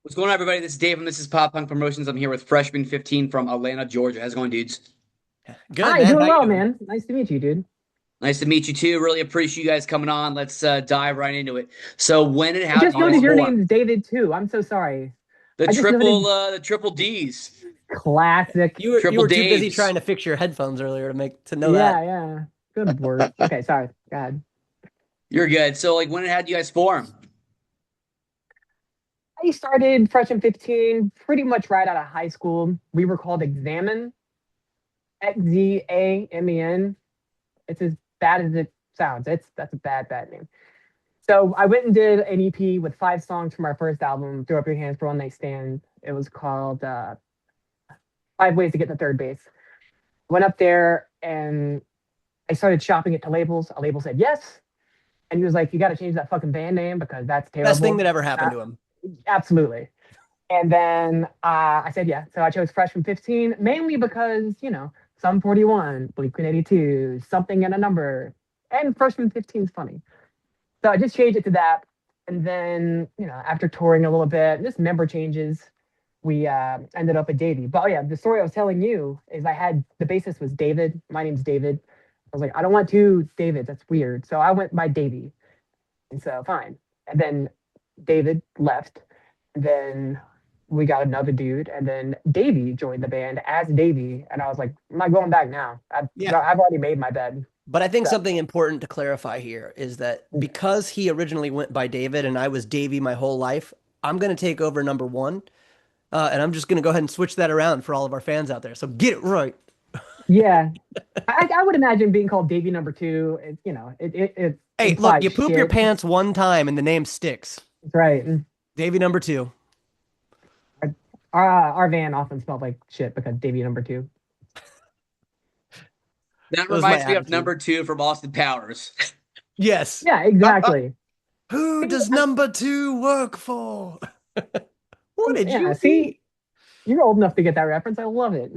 What's going on, everybody? This is Dave from This is Pop Punk Promotions. I'm here with Freshman 15 from Atlanta, Georgia. How's it going, dudes? Good, Hi, man. doing How you well, doing? man. Nice to meet you, dude. Nice to meet you too. Really appreciate you guys coming on. Let's dive right into it. So, when and I how did just you guys noticed your form? name's David too. I'm so sorry. The I just noted triple D's, classic. You triple were too busy Daves. trying to fix your headphones earlier to know that. Yeah, yeah. Good work. Okay, sorry. God. You're good. So, when and how did you guys form? I started freshman 15 pretty much right out of high school. We were called Examine, Xamen. It's as bad as it sounds. That's a bad name. So I went and did an EP with 5 songs from our first album, Throw Up Your Hands for One Night Stand. It was called 5 Ways to Get to Third Base. Went up there and I started shopping it to labels. A label said yes. And he was like, "You got to change that fucking band name because that's Best thing terrible." that ever happened Uh, to him. Absolutely. And then I said, yeah. So I chose Freshman 15 mainly because, Sum 41, Blink 182, something and a number. And Freshman 15 is funny. So I just changed it to that. And then, after touring a little bit, just member changes, we ended up at Davey. But oh yeah, the story I was telling you is I had the bassist was David. My name's David. I was like, I don't want two Davids. That's weird. So I went by Davey. And so fine. And then David left. And then we got another dude. And then Davey joined the band as Davey. And I was like, I'm not going back now. Yeah. I've already made my bed. But I think So something important to clarify here is that because he originally went by David and I was Davey my whole life, I'm going to take over number one. And I'm just going to go ahead and switch that around for all of our fans out there. So get it right. yeah, I would imagine being called Davey number two, it Hey, look, implies you poop your shit. pants one time and the name sticks. That's right. Davey number two. Our van often smelled like shit because Davey number two. That That was my reminds me of attitude. number two from Austin Powers. Yes. Yeah, exactly. Who See, does number two work for? What did yeah, you see, eat? you're old enough to get that reference. I love it.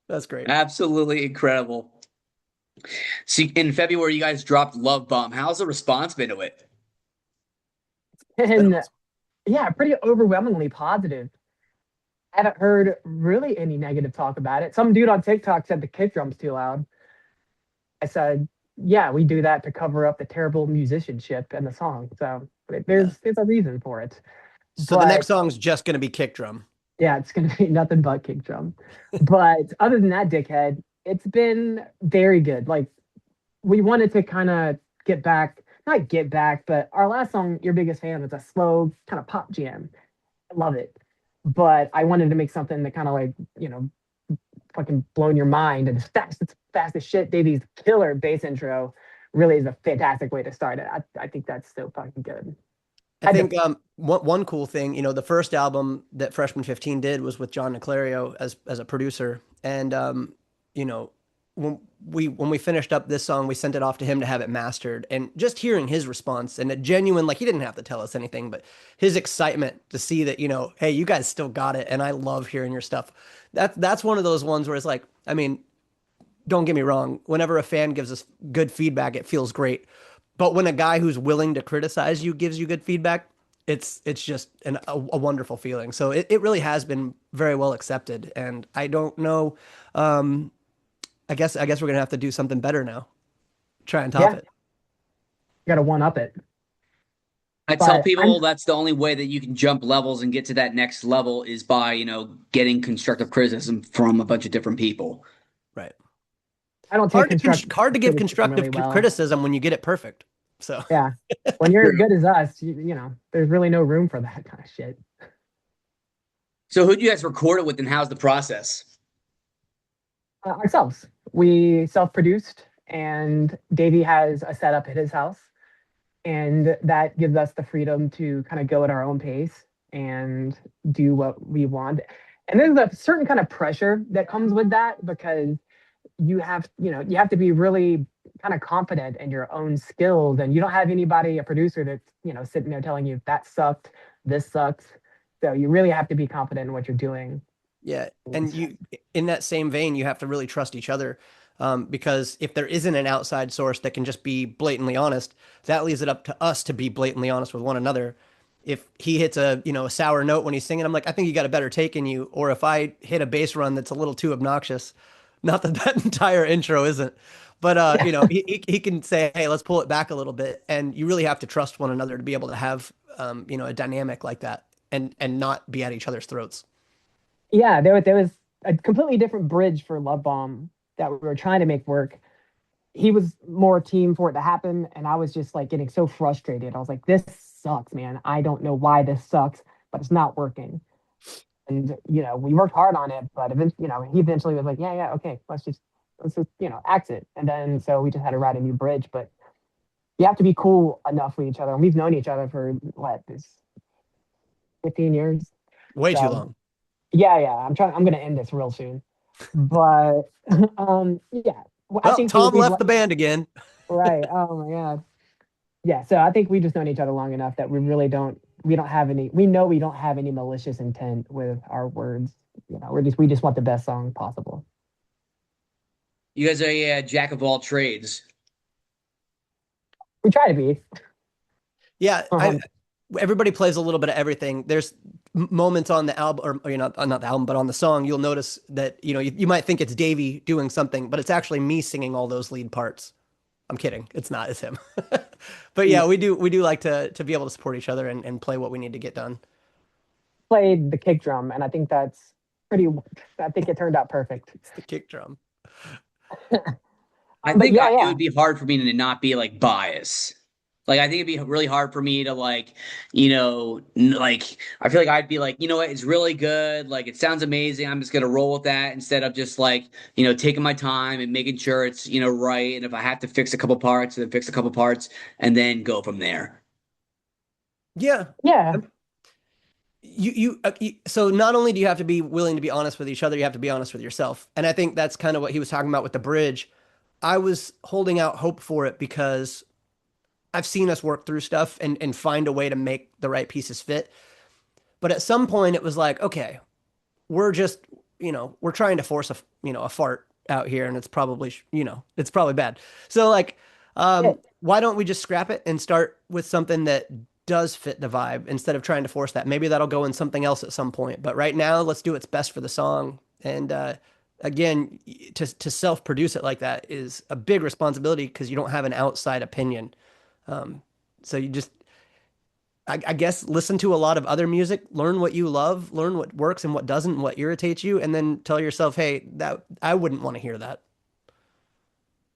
That's great. Absolutely incredible. See, in February, you guys dropped Love Bomb. How's the response been to it? It's been And awesome. yeah, pretty overwhelmingly positive. I haven't heard really any negative talk about it. Some dude on TikTok said the kick drum's too loud. I said, yeah, we do that to cover up the terrible musicianship in the song. So Yeah. there's a reason for it. So the next But song's just going to be kick drum. yeah, it's gonna be nothing but kick drum. But other than that, dickhead, it's been very good. Like we wanted to kind of get back, not get back, but our last song, Your Biggest Fan, is a slow kind of pop jam. I love it. But I wanted to make something that kind of like, fucking blown your mind and it's fast as shit. Davy's killer bass intro really is a fantastic way to start it. I think that's so fucking good. I Had to, think one cool thing, the first album that Freshman 15 did was with John Niclario as a producer. And you know, when we finished up this song, we sent it off to him to have it mastered. And just hearing his response and a genuine, like he didn't have to tell us anything, but his excitement to see that, hey, you guys still got it, and I love hearing your stuff. That's one of those ones where it's like, I mean, don't get me wrong, whenever a fan gives us good feedback, it feels great. But when a guy who's willing to criticize you gives you good feedback, it's just a wonderful feeling. So it really has been very well accepted. And I don't know. Um, I guess we're gonna have to do something better now. Try and top yeah, it. got to one up it. I tell But I'm people that's the only way that you can jump levels and get to that next level is by, getting constructive criticism from a bunch of different people. Right. I don't take constructive Hard to give criticism really constructive well. criticism when you get it perfect. So Yeah, when you're as True. good as us, there's really no room for that kind of shit. So who'd you guys record it with and how's the process? Ourselves, we self-produced, and Davey has a setup at his house, and that gives us the freedom to kind of go at our own pace and do what we want. And there's a certain kind of pressure that comes with that because you have to be really kind of confident in your own skills, and you don't have anybody, a producer that's sitting there telling you that sucked, this sucks. So you really have to be confident in what you're doing. yeah, And and in that same vein, you have to really trust each other, because if there isn't an outside source that can just be blatantly honest, that leaves it up to us to be blatantly honest with one another. if he hits a, a sour note when he's singing, I'm like, I think you got a better take in you. Or if I hit a bass run that's a little too obnoxious, not that that entire intro isn't, but he can say, hey, let's pull it back a little bit. And you really have to trust one another to be able to have, a dynamic like that and not be at each other's throats. Yeah, there was a completely different bridge for Love Bomb that we were trying to make work. He was more team for it to happen, and I was just like getting so frustrated. I was like, "This sucks, man. I don't know why this sucks, but it's not working." And we worked hard on it, but eventually, he eventually was like, "Yeah, yeah, okay, let's just axe it." And then so we just had to write a new bridge. But you have to be cool enough with each other, and we've known each other for what, this 15 years. Way too So long. yeah, yeah. I'm gonna end this real soon. But yeah. Well, I Well, think Tom left the band again. right. Oh my god. Yeah, so I think we just known each other long enough that we don't have any we know we don't have any malicious intent with our words. We just want the best song possible. You guys are a jack of all trades. We try to be. Yeah, Um, everybody plays a little bit of everything. There's moments on the album, or not the album, but on the song, you'll notice that you might think it's Davey doing something, but it's actually me singing all those lead parts. I'm kidding. It's not. It's him. But yeah, we do like to be able to support each other and play what we need to get done. played the kick drum, and I think that's pretty. I think it turned out perfect. It's the kick drum. I But think yeah, it yeah. would be hard for me to not be like biased. Like I think it'd be really hard for me to like, like I feel like I'd be like, you know what, it's really good. Like it sounds amazing. I'm just gonna roll with that instead of just like, taking my time and making sure it's, right. And if I have to fix a couple parts, then fix a couple parts and then go from there. Yeah. Yeah. So not only do you have to be willing to be honest with each other, you have to be honest with yourself. And I think that's kind of what he was talking about with the bridge. I was holding out hope for it because I've seen us work through stuff and find a way to make the right pieces fit. But at some point it was like, okay, we're just, we're trying to force a fart out here and it's probably bad. So like, Yeah. why don't we just scrap it and start with something that does fit the vibe instead of trying to force that? Maybe that'll go in something else at some point. But right now, let's do what's best for the song. And again, to self-produce it like that is a big responsibility because you don't have an outside opinion. So you just, I guess, listen to a lot of other music, learn what you love, learn what works and what doesn't, and what irritates you, and then tell yourself, hey, that I wouldn't want to hear that.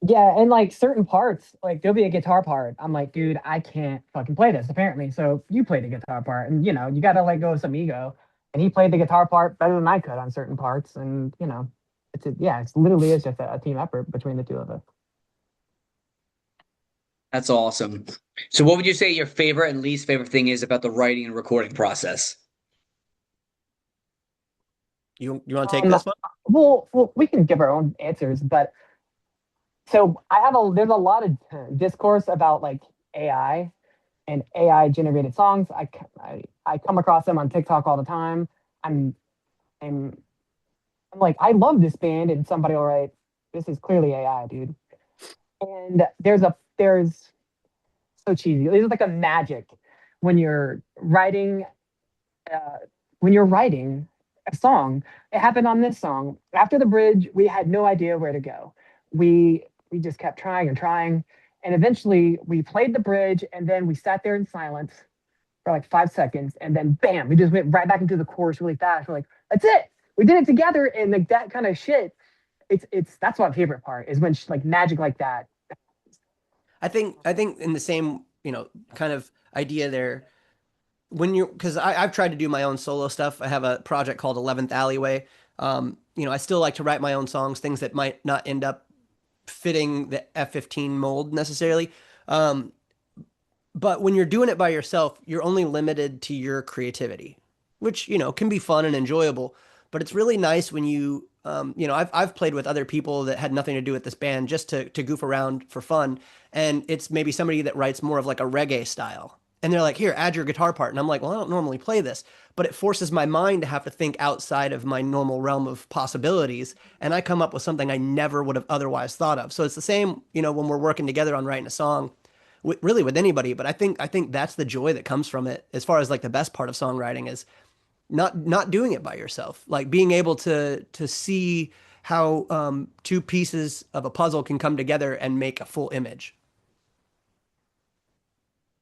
Yeah, and like certain parts, like there'll be a guitar part. I'm like, dude, I can't fucking play this apparently. So you play the guitar part, and you got to let go of some ego. And he played the guitar part better than I could on certain parts, and it's literally is just a team effort between the two of us. That's awesome. So what would you say your favorite and least favorite thing is about the writing and recording process? You want to take Um, this one? well, we can give our own answers, but so there's a lot of discourse about like AI and AI generated songs. I come across them on TikTok all the time. I'm I'm I'm like, I love this band, and somebody will write, this is clearly AI, dude. And there's so cheesy. There's like a magic when you're writing uh, a song. It happened on this song. After the bridge, we had no idea where to go. We just kept trying and trying, and eventually we played the bridge, and then we sat there in silence for like 5 seconds, and then bam, we just went right back into the chorus really fast. We're like, that's it. We did it together, and like that kind of shit. It's that's my favorite part is when like magic like that. I think in the same, kind of idea there, when you because I've tried to do my own solo stuff. I have a project called 11th Alleyway. I still like to write my own songs, things that might not end up fitting the F15 mold necessarily. Um, but when you're doing it by yourself, you're only limited to your creativity, which, can be fun and enjoyable. But it's really nice when I've played with other people that had nothing to do with this band just to goof around for fun. And it's maybe somebody that writes more of like a reggae style. And they're like, here, add your guitar part. And I'm like, well, I don't normally play this, but it forces my mind to have to think outside of my normal realm of possibilities. And I come up with something I never would have otherwise thought of. So it's the same, when we're working together on writing a song. really with anybody, but I think that's the joy that comes from it as far as like the best part of songwriting is not doing it by yourself, like being able to see how two pieces of a puzzle can come together and make a full image.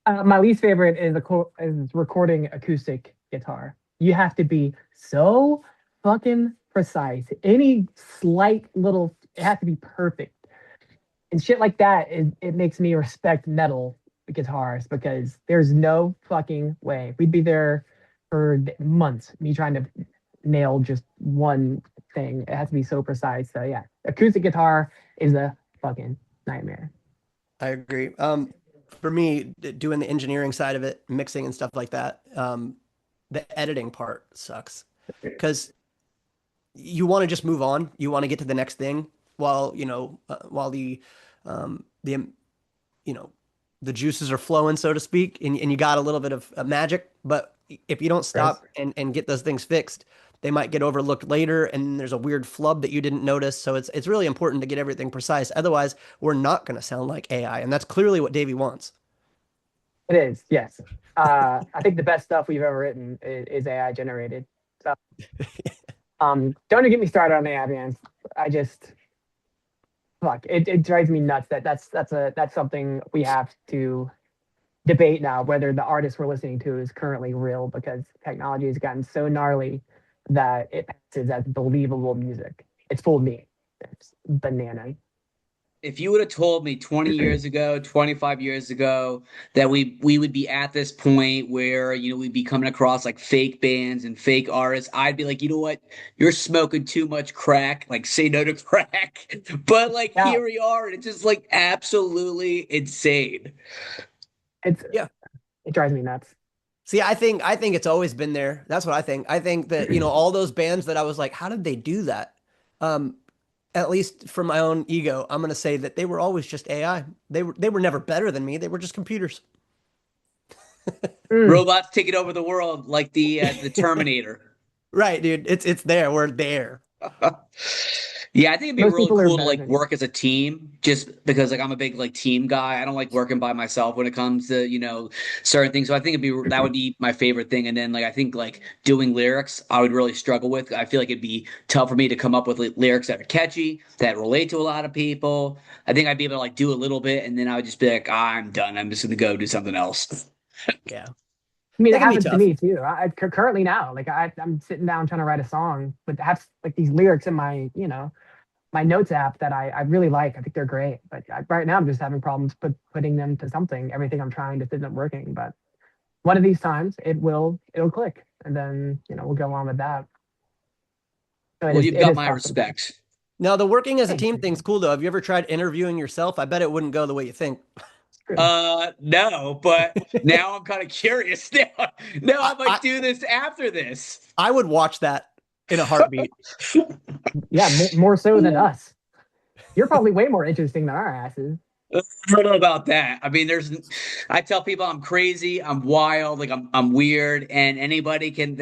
My least favorite is is recording acoustic guitar. You have to be so fucking precise. Any slight little, it has to be perfect. And shit like that, it makes me respect metal guitars because there's no fucking way. We'd be there for months, me trying to nail just one thing. It has to be so precise. So yeah, acoustic guitar is a fucking nightmare. I agree. For me, doing the engineering side of it, mixing and stuff like that, the editing part sucks because you want to just move on. You want to get to the next thing while, while the, you know, the juices are flowing, so to speak, and you got a little bit of magic. But if you don't Chris. stop and get those things fixed, they might get overlooked later, and there's a weird flub that you didn't notice. So it's really important to get everything precise. Otherwise, we're not going to sound like AI, and that's clearly what Davey wants. It is, yes. I think the best stuff we've ever written is AI generated. So, don't even get me started on AI, man. I just fuck it drives me nuts that's something we have to debate now whether the artist we're listening to is currently real because technology has gotten so gnarly that it passes as believable music. It's fooled me. It's banana. If you would have told me 20 years ago, 25 years ago that we would be at this point where, we'd be coming across like fake bands and fake artists, I'd be like, you know what? You're smoking too much crack. Like say no to crack. But like Yeah, here we are, and it's just like absolutely insane. it's Yeah. it drives me nuts. See, I think it's always been there. That's what I think. I think that, all those bands that I was like, how did they do that? Um, at least for my own ego, I'm gonna say that they were always just AI. They were never better than me. They were just computers. Mm, Robots taking over the world like the Terminator. Right, dude. It's there. We're there. Yeah, I think it'd be most really people are cool to better like than you. work as a team just because like I'm a big like team guy. I don't like working by myself when it comes to, certain things. So I think that would be my favorite thing. And then like I think like doing lyrics, I would really struggle with. I feel like it'd be tough for me to come up with lyrics that are catchy, that relate to a lot of people. I think I'd be able to like do a little bit and then I would just be like, I'm done. I'm just gonna go do something else. Yeah. I mean, That it can be happens to tough. me too. Currently now, like I'm sitting down trying to write a song, but have like these lyrics in my, my notes app that I really like. I think they're great, but right now I'm just having problems putting them to something. Everything I'm trying just isn't working. But one of these times it'll click, and then we'll go on with that. So Well, you've it got is my tough sometimes. respect. Now, the working as a Thanks, team thing's man. cool though. Have you ever tried interviewing yourself? I bet it wouldn't go the way you think. It's true. No, but now I'm kind of curious. Now I, I might I do this after this. I would watch that in a heartbeat. Yeah, more so than us. You're probably way more interesting than our asses. I don't know about that. I mean, I tell people I'm crazy, I'm wild, like I'm weird, and anybody can,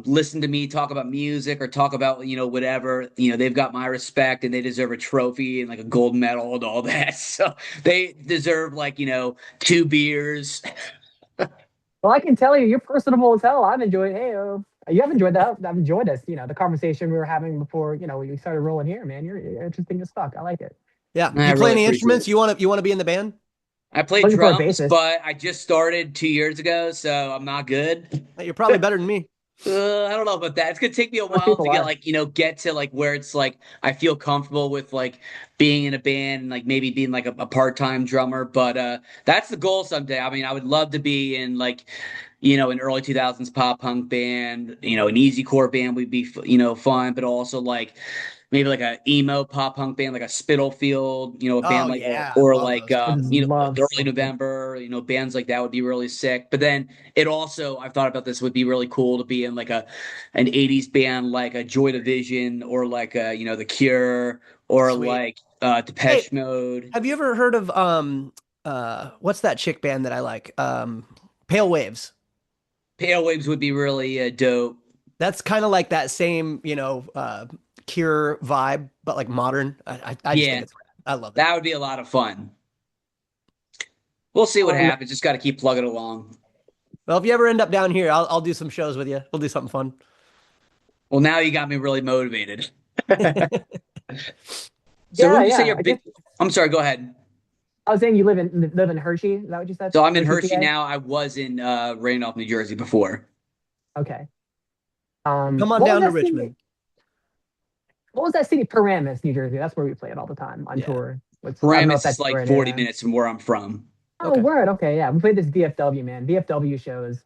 listen to me talk about music or talk about, whatever, they've got my respect and they deserve a trophy and like a gold medal and all that. So they deserve like, 2 beers. Well, I can tell you, you're personable as hell. I've enjoyed. Hey, you have enjoyed that. I've enjoyed this. The conversation we were having before. We started rolling here, man. You're interesting as fuck. I like it. Yeah. I You play really any appreciate instruments? it. You want to be in the band? I played Looking for a drums, bassist. but I just started 2 years ago, so I'm not good. You're probably better than me. I don't know about that. It's gonna take me a Most while to people get are. like, get to like where it's like I feel comfortable with like being in a band and like maybe being like a part-time drummer. But that's the goal someday. I mean, I would love to be in like, an early 2000s pop punk band, an easy core band would be, fun, but also like maybe like a emo pop punk band, like a Spitalfield, a band Oh like yeah, I or love like I just the love early Spitalfield. November, bands like that would be really sick. But then it also I've thought about this would be really cool to be in like an 80s band like a Joy Division or like a, The Cure or Sweet. like Hey, Depeche Mode. have you ever heard of what's that chick band that I like? Pale Waves. Pale Waves would be really dope. That's kind of like that same, Cure vibe, but like modern. I just think Yeah, it's rad. I love it. that would be a lot of fun. we'll see what Um, happens. Just got to keep plugging along. Well, if you ever end up down here, I'll do some shows with you. We'll do something fun. Well, now you got me really motivated. So who yeah, would you say yeah. your I guess big? I'm sorry. Go ahead. I was saying you live in Hershey. Is that what you said? So I'm in Hershey, Hershey PA? now. I was in Randolph, New Jersey before. Okay. Come on What was down to that city? Richmond. What was that city? Paramus, New Jersey. That's where we play it all the time on Yeah. tour. Which I don't know if Paramus is that's like where it 40 is. minutes from where I'm from. Oh, Okay. word. Okay, yeah. We played this VFW, man. VFW shows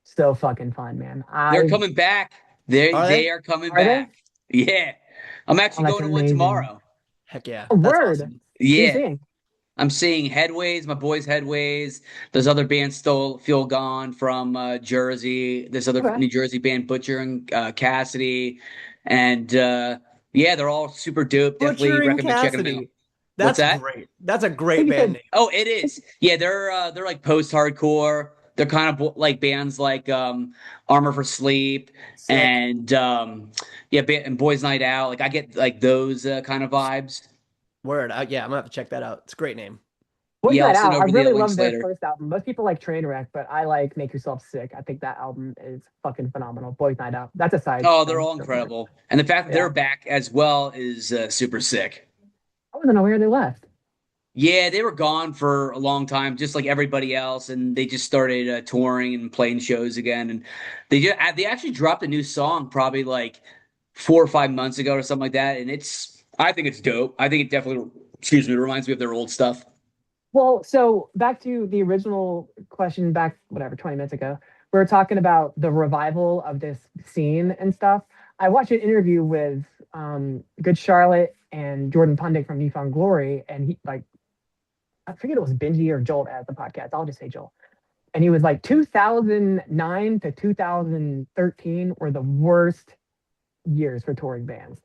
so fucking fun, man. They're I coming back. They Are they? they are coming Are they? back. Yeah. I'm Oh, actually that's going to one amazing. tomorrow. Heck yeah. Oh, That's word. awesome. Who you Yeah. seeing? I'm seeing Headways, my boys Headways. There's other bands still feel gone from Jersey. This other Okay. New Jersey band, Butcher and Cassidy. And yeah, they're all super dope. Definitely Butchering recommend checking them out. Cassidy. What's That's that? great. That's a I think great you band said name. Oh, it is. Yeah, they're like post-hardcore. They're kind of like bands like Armor for Sleep Sick. and yeah, and Boys Night Out. Like I get like those kind of vibes. Word. Yeah, I'm gonna have to check that out. It's a great name. Boys Yeah, I'll Night send Out. I over the really love links their later. first album. Most people like Trainwreck, but I like Make Yourself Sick. I think that album is fucking phenomenal. Boys Night Out. That's a side Oh, they're thing. all incredible. And the fact that Yeah. they're back as well is super sick. I wasn't aware they left. Yeah, they were gone for a long time, just like everybody else, and they just started touring and playing shows again. And they actually dropped a new song probably like 4 or 5 months ago or something like that. And I think it's dope. I think it definitely, excuse me, reminds me of their old stuff. Well, so back to the original question, back whatever 20 minutes ago, we were talking about the revival of this scene and stuff. I watched an interview with Good Charlotte and Jordan Pundick from Newfound Glory, and he like I forget it was Benji or Joel at the podcast. I'll just say Joel. And he was like 2009 to 2013 were the worst years for touring bands.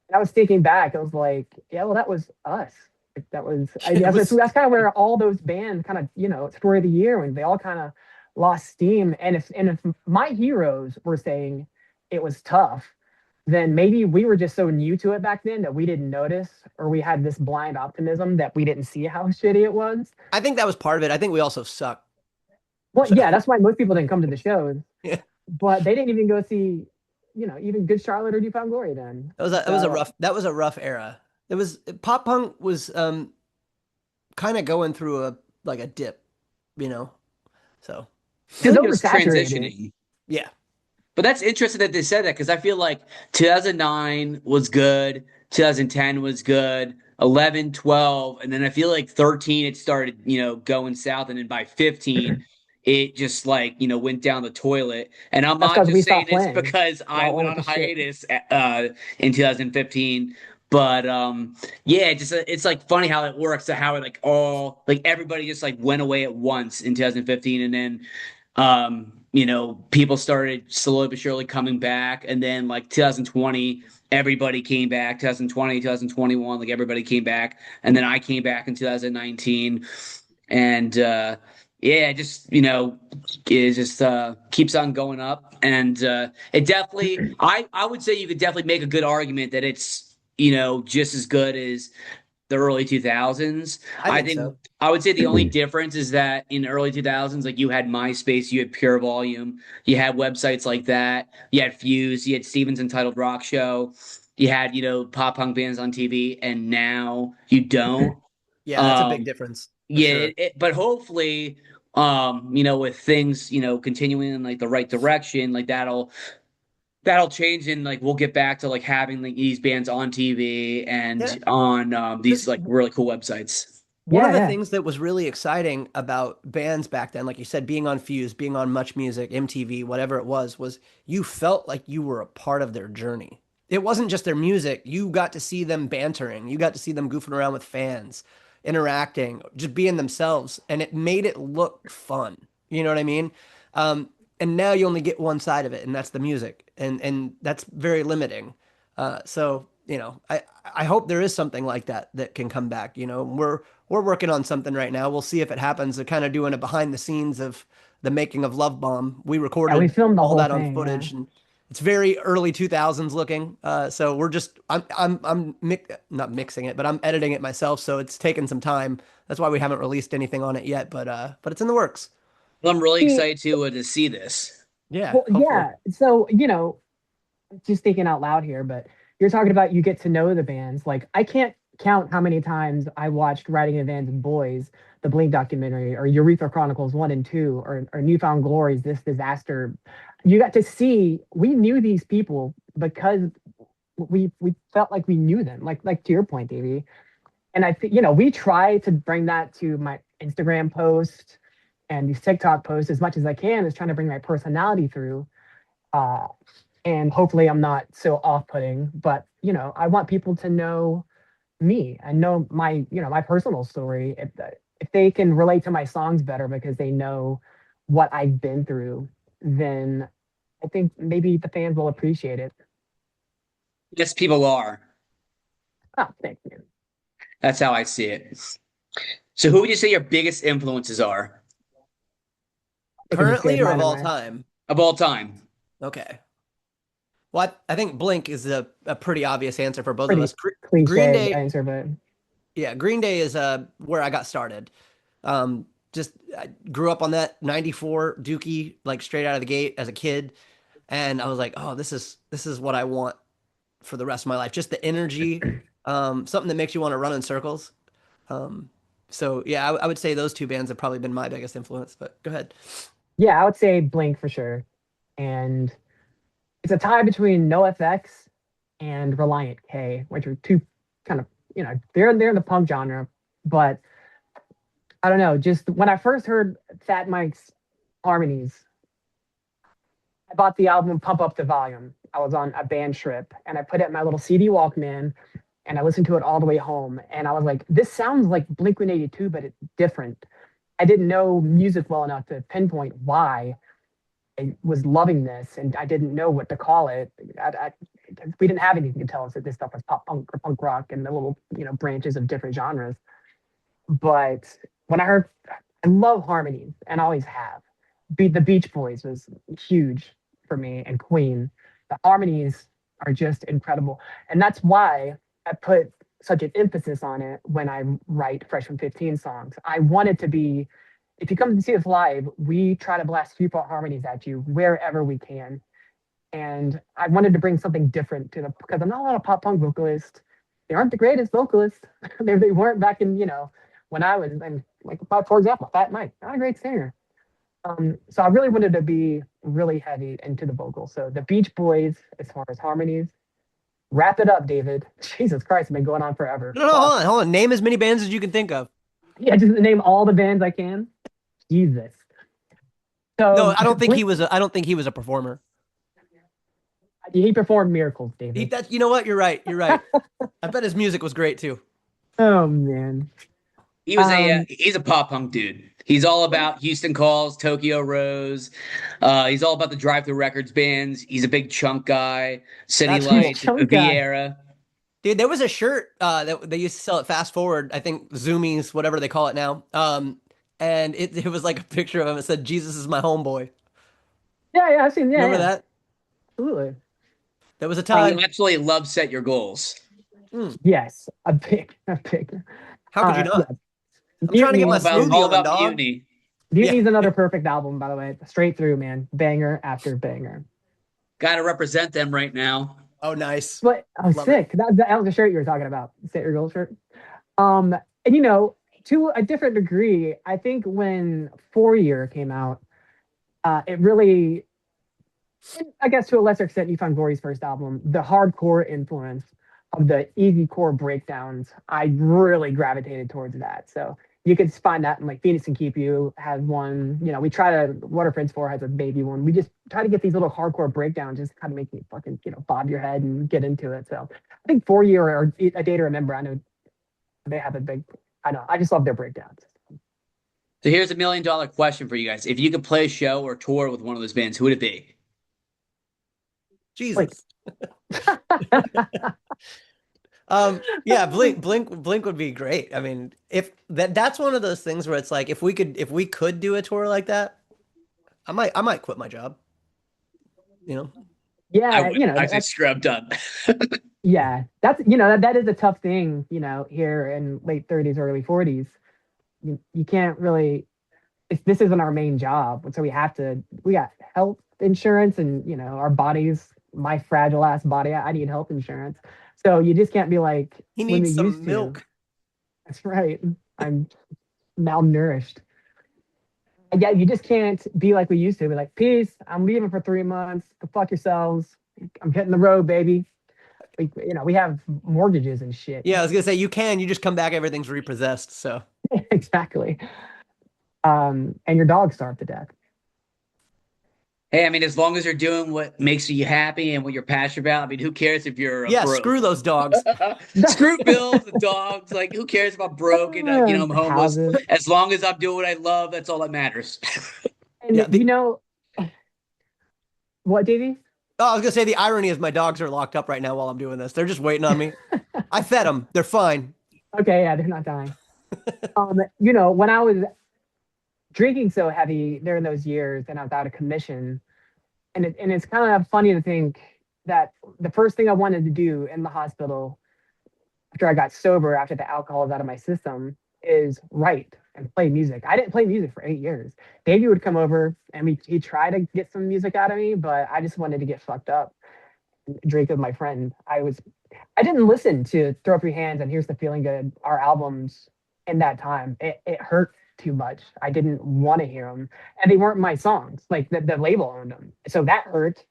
And I was thinking back, I was like, yeah, well, that was us. Like, It was that's kind of where all those bands kind of, story of the year when they all kind of lost steam. And if my heroes were saying it was tough, then maybe we were just so new to it back then that we didn't notice, or we had this blind optimism that we didn't see how shitty it was. I think that was part of it. I think we also suck. Well, So, yeah, that's why most people didn't come to the shows, yeah. but they didn't even go see, even Good Charlotte or Newfound Glory then. So, That was a rough era. It was pop punk was kind of going through a dip, you know. So I it feel was like it was oversaturated. transitioning. yeah. But that's interesting that they said that because I feel like 2009 was good, 2010 was good, 11, 12, and then I feel like 13 it started, going south, and then by 15 it just like, went down the toilet. And I'm That's not because we just saying stopped this playing. because I Y'all went went on to shit. hiatus in 2015. But yeah, it's like funny how it works, how it like all like everybody just like went away at once in 2015, and then people started slowly but surely coming back. And then like 2020, everybody came back. 2020, 2021, like everybody came back. And then I came back in 2019. And yeah, just, it just keeps on going up. And it definitely, I would say you could definitely make a good argument that it's, just as good as the early 2000s. I I think think so. I would say the only difference is that in early 2000s, like you had MySpace, you had Pure Volume, you had websites like that, you had Fuse, you had Steven's Entitled Rock Show, you had, pop punk bands on TV, and now you don't. Yeah, that's a big Um, difference for yeah, sure. but hopefully, with things, continuing in like the right direction, like that'll change, and like we'll get back to like having like these bands on TV Yeah, and on these because like really cool websites. one of Yeah, the yeah. things that was really exciting about bands back then, like you said, being on Fuse, being on Much Music, MTV, whatever it was you felt like you were a part of their journey. It wasn't just their music. You got to see them bantering. You got to see them goofing around with fans, interacting, just being themselves. And it made it look fun. You know what I mean? And now you only get one side of it, and that's the music. And that's very limiting. So, I hope there is something like that that can come back. We're working on something right now. We'll see if it happens. They're kind of doing a behind the scenes of the making of Love Bomb. We Yeah, we recorded filmed the all whole that on thing. Yeah. footage, and it's very early 2000s looking. So we're just I'm not mixing it, but I'm editing it myself. So it's taken some time. That's why we haven't released anything on it yet, but it's in the works. Well, I'm really See, excited to see this. Yeah, well, hopefully. yeah. So, just thinking out loud here, but you're talking about you get to know the bands. Like, I can't count how many times I watched Riding in Vans and Boys, the Blink documentary, or Urethra Chronicles 1 and 2, or Newfound Glories, This Disaster. You got to see, we knew these people because we felt like we knew them, like to your point, Davey. And I think, we try to bring that to my Instagram post and these TikTok posts as much as I can, is trying to bring my personality through. Uh, and hopefully I'm not so off-putting, but I want people to know me and know my personal story. If they can relate to my songs better because they know what I've been through, then I think maybe the fans will appreciate it. Yes, people are. Oh, thank you. That's how I see it. So who would you say your biggest influences are I can just Currently say or of mine and all mine. time? of all time? Okay. Well, I think Blink is a pretty obvious answer for both of Pretty us. Green cliche Day, answer, but yeah, Green Day is where I got started. Just I grew up on that 94 Dookie, like straight out of the gate as a kid. And I was like, oh, this is what I want for the rest of my life. Just the energy, something that makes you want to run in circles. Um, so yeah, I would say those two bands have probably been my biggest influence, but go ahead. yeah, I would say Blink for sure. And it's a tie between NoFX and Reliant K, which are two kind of, they're in the punk genre, but I don't know. Just when I first heard Fat Mike's harmonies, I bought the album Pump Up the Volume. I was on a band trip and I put it in my little CD Walkman and I listened to it all the way home. And I was like, this sounds like Blink 182, but it's different. I didn't know music well enough to pinpoint why I was loving this, and I didn't know what to call it. We didn't have anything to tell us that this stuff was pop punk or punk rock and the little, branches of different genres. But when I heard, I love harmonies and always have. The Beach Boys was huge for me, and Queen. The harmonies are just incredible, and that's why I put such an emphasis on it when I write Freshman 15 songs. I want it to be, if you come to see us live, we try to blast 3-part harmonies at you wherever we can. And I wanted to bring something different to because I'm not a lot of pop punk vocalists. They aren't the greatest vocalists. They weren't back in, when I was, and like, for example, Fat Mike, not a great singer. So I really wanted to be really heavy into the vocals. So the Beach Boys, as far as harmonies, wrap it up, David. Jesus Christ, it's been going on forever. No, hold on. Name as many bands as you can think of. Yeah, just name all the bands I can. Jesus. So No, I don't think Blink, he was. I don't think he was a performer. he performed miracles, David. You know what? You're right. You're right. I bet his music was great too. Oh man. He's a pop punk dude. He's all about Houston Calls, Tokyo Rose. He's all about the Drive Thru Records bands. He's a big Chunk guy, City That's cool. Lights, Chunk guy. Vieira. Dude, there was a shirt that they used to sell at Fast Forward. I think Zoomies, whatever they call it now. And it was like a picture of him. It said, "Jesus is my homeboy." Yeah, I've seen. Yeah, Remember yeah, that? absolutely. There was a He time. absolutely loves Set Your Goals. Yes, a big. How could you Yeah. not? I'm trying to get Mutiny, my smoothie All on, about dog. mutiny. Mutiny's Yeah. another perfect album, by the way. Straight through, man. Banger after banger. Got to represent them right now. Oh, nice. But oh, Love sick. That was the shirt you were talking about. Set Your Goals shirt. And to a different degree, I think when Four Year came out, it really, I guess to a lesser extent, Newfound Glory's first album, the hardcore influence of the easy core breakdowns, I really gravitated towards that. So you could find that in like Phoenix and Keep You has one. We try to, Water Prince 4 has a baby one. We just try to get these little hardcore breakdowns, just kind of make you fucking, bob your head and get into it. So I think 4 Year or A Day to Remember, I know they have a big, I know, I just love their breakdowns. So here's $1 million question for you guys. If you could play a show or tour with one of those bands, who would it be? Jesus. Yeah, Blink would be great. I mean, if that's one of those things where it's like if we could do a tour like that, I might quit my job. Yeah, I say scrub done. yeah, that's that is a tough thing, here in late 30s, early 40s. you can't really. This isn't our main job, so we got health insurance, and our bodies. My fragile ass body, I need health insurance. So you just can't be like He when we needs used some to. milk. That's right. I'm malnourished. Yeah, you just can't be like we used to. Be like, peace. I'm leaving for 3 months. Go fuck yourselves. I'm hitting the road, baby. We have mortgages and shit. Yeah, I was gonna say you just come back, everything's repossessed. So Exactly. And your dog starved to death. Hey, I mean, as long as you're doing what makes you happy and what you're passionate about, I mean, who cares if you're yeah, broke? screw those dogs. Screw bills and dogs. Like, who cares if I'm broke and I'm homeless? Houses. As long as I'm doing what I love, that's all that matters. And Yeah, what, Davey? oh, I was gonna say the irony is my dogs are locked up right now while I'm doing this. They're just waiting on me. I fed them. They're fine. Okay, yeah, they're not dying. When I was drinking so heavy during those years and I was out of commission, and it's kind of funny to think that the first thing I wanted to do in the hospital after I got sober, after the alcohol was out of my system, is write and play music. I didn't play music for 8 years. Davey would come over and he tried to get some music out of me, but I just wanted to get fucked up, drink with my friend. I didn't listen to Throw Up Your Hands and Here's the Feeling Good, our albums in that time. It hurt too much. I didn't want to hear them, and they weren't my songs. Like the label owned them, so that hurt.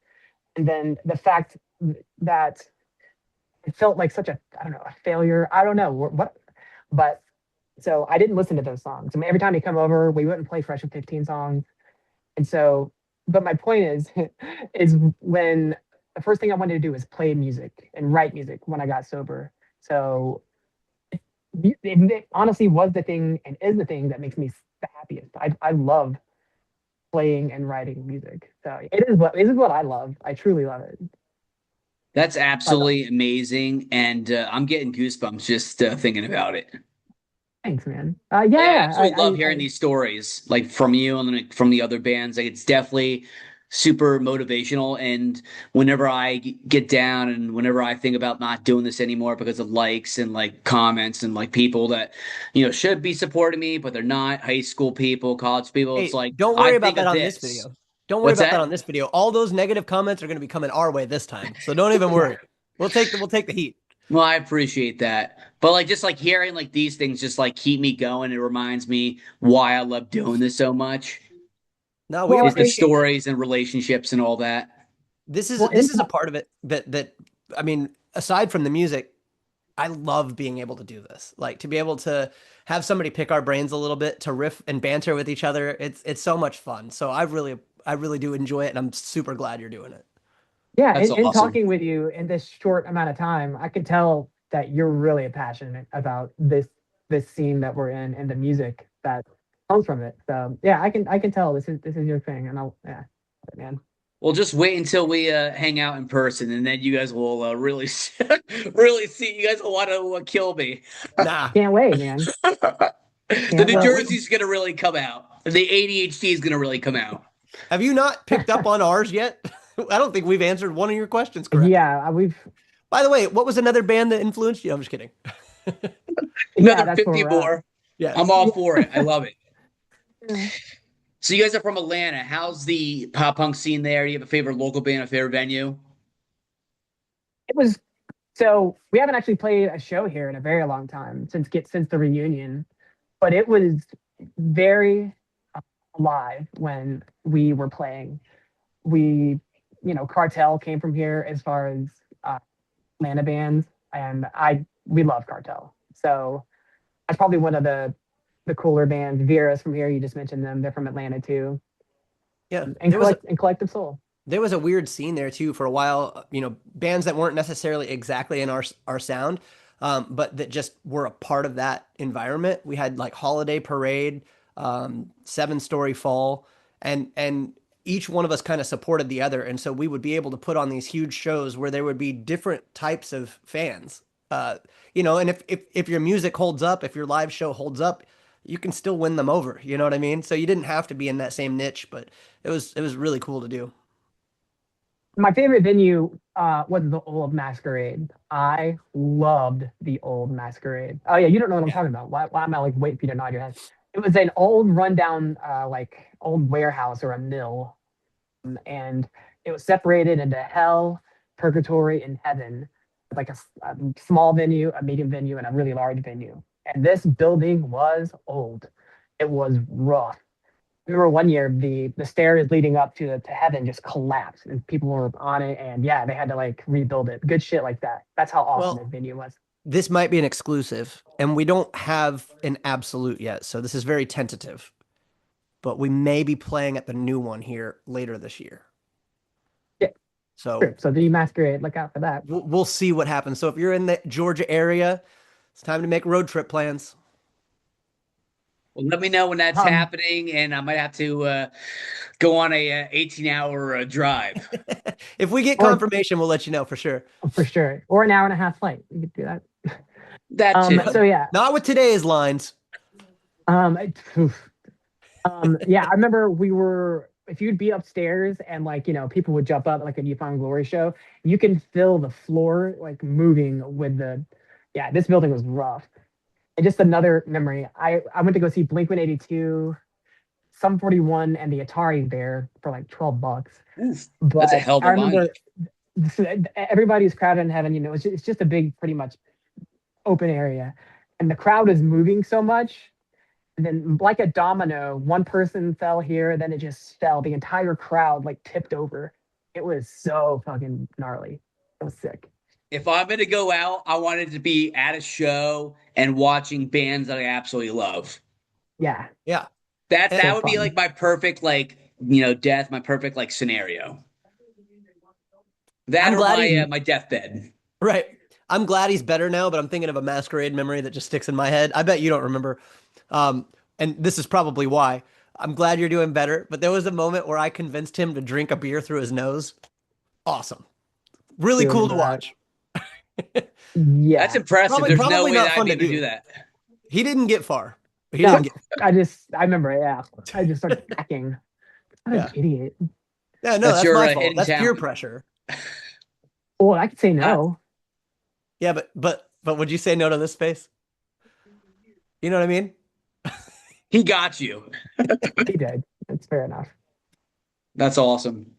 And then the fact that it felt like such a, I don't know, a failure. I don't know what, but so I didn't listen to those songs. I mean, every time he come over, we wouldn't play Fresh and 15 songs. And so, but my point is, is when the first thing I wanted to do was play music and write music when I got sober. So it honestly was the thing and is the thing that makes me the happiest. I love playing and writing music. So it is what I love. I truly love it. That's But absolutely amazing. And I'm getting goosebumps just thinking about it. thanks, man. Like, I Yeah, absolutely love hearing these stories, like from you and then from the other bands. Like, it's definitely super motivational. And whenever I get down and whenever I think about not doing this anymore because of likes and like comments and like people that, should be supporting me, but they're not, high school people, college people, it's Hey, like, don't I worry about think that of on this this. video. Don't worry What's about that that? on this video. All those negative comments are going to be coming our way this time. So don't even yeah. worry. We'll take the heat. Well, I appreciate that. But like just like hearing like these things just like keep me going. It reminds me why I love doing this so much. No, we Well, Is the appreciate it. stories and relationships and all that. This is well, this is a part of it that I mean, aside from the music, I love being able to do this. Like to be able to have somebody pick our brains a little bit, to riff and banter with each other. It's so much fun. So I really do enjoy it, and I'm super glad you're doing it. yeah, That's in awesome. talking with you in this short amount of time, I could tell that you're really passionate about this scene that we're in and the music that comes from it. So yeah, I can tell this is your thing, and yeah, man, Well, just wait until we hang out in person, and then you guys will really, really see. You guys will want to kill me. Nah. can't wait, man, The can't New wait. Jersey's gonna really come out. The ADHD is gonna really come out. Have you not picked up on ours yet? I don't think we've answered one of your questions correctly. Yeah, we've By the way, what was another band that influenced you? I'm just kidding. yeah, Another that's where 50 we're at. more. I'm Yes. all for it. I love it. Yeah. So you guys are from Atlanta. How's the pop punk scene there? Do you have a favorite local band, a favorite venue? It was so we haven't actually played a show here in a very long time since the reunion, but it was very alive when we were playing. We, Cartel came from here as far as Atlanta bands, and we love Cartel. So that's probably one of the cooler bands. Vera's from here. You just mentioned them. They're from Atlanta too, Yeah. and Collective Soul. There was a weird scene there too for a while. Bands that weren't necessarily exactly in our sound, but that just were a part of that environment. We had like Holiday Parade, Seven Story Fall, and each one of us kind of supported the other, and so we would be able to put on these huge shows where there would be different types of fans. And if your music holds up, if your live show holds up, you can still win them over. You know what I mean? So you didn't have to be in that same niche, but it was really cool to do. My favorite venue was the old Masquerade. I loved the old Masquerade. Oh yeah, you don't know what I'm Yeah. talking about. Why am I like waiting for you to nod your head? It was an old rundown, like old warehouse or a mill, and it was separated into hell, purgatory, and heaven, like a small venue, a medium venue, and a really large venue. And this building was old. It was rough. I remember one year the stairs leading up to heaven just collapsed and people were on it and yeah, they had to like rebuild it. Good shit like that. That's how awesome Well, this venue was. this might be an exclusive, and we don't have an absolute yet, so this is very tentative. But we may be playing at the new one here later this year. Yeah, So sure. So the masquerade, look out for that. we'll see what happens. So if you're in the Georgia area, it's time to make road trip plans. Well, let me know when that's Um, happening, and I might have to go on a 18-hour drive. If we get or confirmation, we'll let you know for sure. for sure. Or an hour and a half flight. You could do that. That too. So yeah. Not with today's lines. Oof. Yeah, I remember we were if you'd be upstairs and like, people would jump up like a Newfound Glory show, you can feel the floor like moving with the yeah, this building was rough. And just another memory. I went to go see Blink 182, Sum 41, and the Atari there for like $12. Oof, that's a But hell of I a line. remember everybody's crowded in heaven, it's just a big, pretty much open area. And the crowd is moving so much. And then, like a domino, one person fell here, then it just fell. The entire crowd like tipped over. It was so fucking gnarly. It was sick. If I'm going to go out, I wanted to be at a show and watching bands that I absolutely love. Yeah, Yeah. That And that so would be fun. like my perfect death, my perfect like scenario. That I'm or glad my he's my deathbed. right. I'm glad he's better now, but I'm thinking of a masquerade memory that just sticks in my head. I bet you don't remember. And this is probably why. I'm glad you're doing better, but there was a moment where I convinced him to drink a beer through his nose. Awesome. Really Do cool to remember that. watch. That's Yeah. impressive. Probably There's no probably way not that I'd fun be to able to do do. that. He didn't get far. He No, didn't get I remember, yeah. I just started hacking. What an yeah. idiot. Yeah, no, That's that's your my fault. hidden That's peer talent. pressure. Well, I could say Uh, no. Yeah, but would you say no to this space? You know what I mean? he got you. He did. That's fair enough. That's awesome.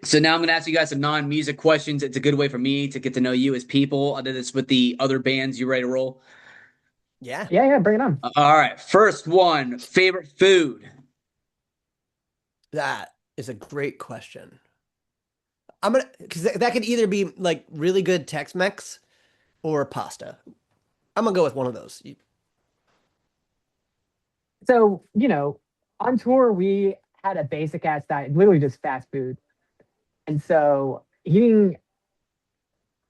So now I'm going to ask you guys some non-music questions. It's a good way for me to get to know you as people. I did this with the other bands. You ready to roll? Yeah. Yeah, yeah, bring it on. All right. First one, favorite food. That is a great question. I'm gonna because that could either be like really good Tex-Mex or pasta. I'm gonna go with one of those. So, on tour we had a basic ass diet, literally just fast food. And so eating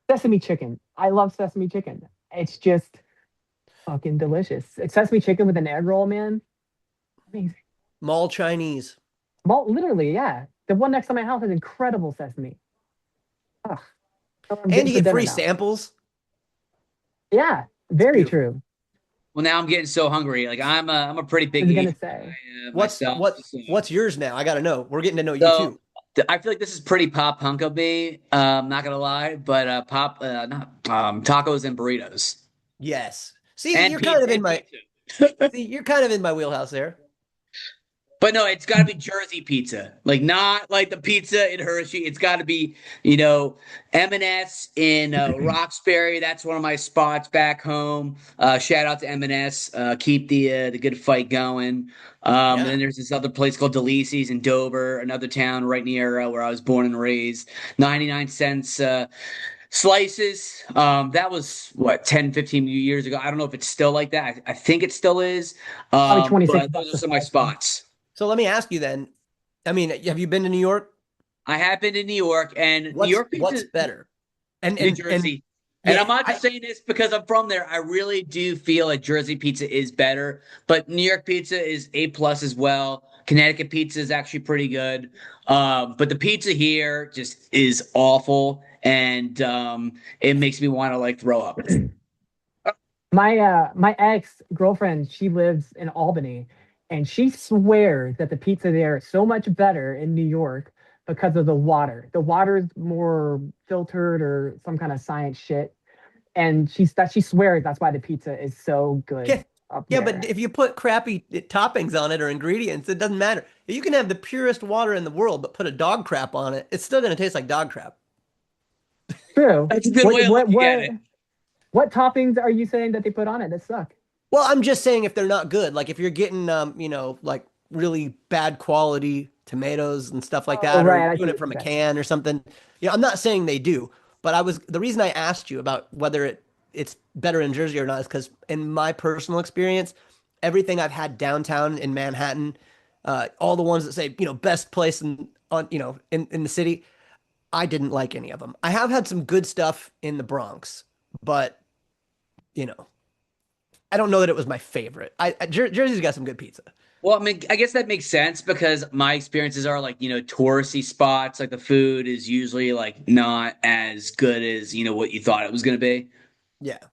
sesame chicken. I love sesame chicken. It's just fucking delicious. It's sesame chicken with an egg roll, man. Amazing. Mall Chinese. Well, literally, yeah. The one next to my house has incredible sesame. Ugh. So I'm And getting you for get dinner free now. samples. Yeah, It's very beautiful. true. Well, now I'm getting so hungry. Like I'm a pretty I big was gonna Asian say. guy What's myself. what So, what's yours now? I gotta know. We're getting to know you so too. I feel like this is pretty pop punk of me. Not gonna lie, but pop not tacos and burritos Yes. See, and you're kind pizza of in and my pizza. see, you're kind of in my wheelhouse there. But no, it's got to be Jersey pizza. Like not like the pizza in Hershey. It's got to be, M&S in Roxbury. That's one of my spots back home. Shout out to M&S. Keep the good fight going. And Yeah. then there's this other place called Delisi's in Dover, another town right near where I was born and raised. 99 cents slices. That was what 10, 15 years ago. I don't know if it's still like that. I think it still is. Probably 26 But those bucks are a some of my slice. spots. So let me ask you then. I mean, have you been to New York? I have been to New York, and New What's York pizza, what's better? And New and Jersey. And I'm yeah, not just saying this because I'm from there. I really do feel like Jersey pizza is better, but New York pizza is A plus as well. Connecticut pizza is actually pretty good. But the pizza here just is awful, and it makes me want to like throw up. My ex girlfriend, she lives in Albany, and she swears that the pizza there is so much better in New York because of the water. The water's more filtered or some kind of science shit, and she swears that's why the pizza is so good. up Yeah, but there. if you put crappy toppings on it or ingredients, it doesn't matter. You can have the purest water in the world, but put a dog crap on it, it's still going to taste like dog crap. True. That's a good What way of what looking at what it. what toppings are you saying that they put on it that suck? Well, I'm just saying if they're not good, like if you're getting, like really bad quality tomatoes and stuff like Oh, that, or right. you're I see doing it what from you're a saying. can or something. I'm not saying they do, but the reason I asked you about whether it's better in Jersey or not is because in my personal experience, everything I've had downtown in Manhattan, all the ones that say, best place in the city, I didn't like any of them. I have had some good stuff in the Bronx, but you know, I don't know that it was my favorite. Jersey's got some good pizza. Well, I mean, I guess that makes sense because my experiences are like, touristy spots. Like the food is usually like not as good as, what you thought it was going to be. Yeah. So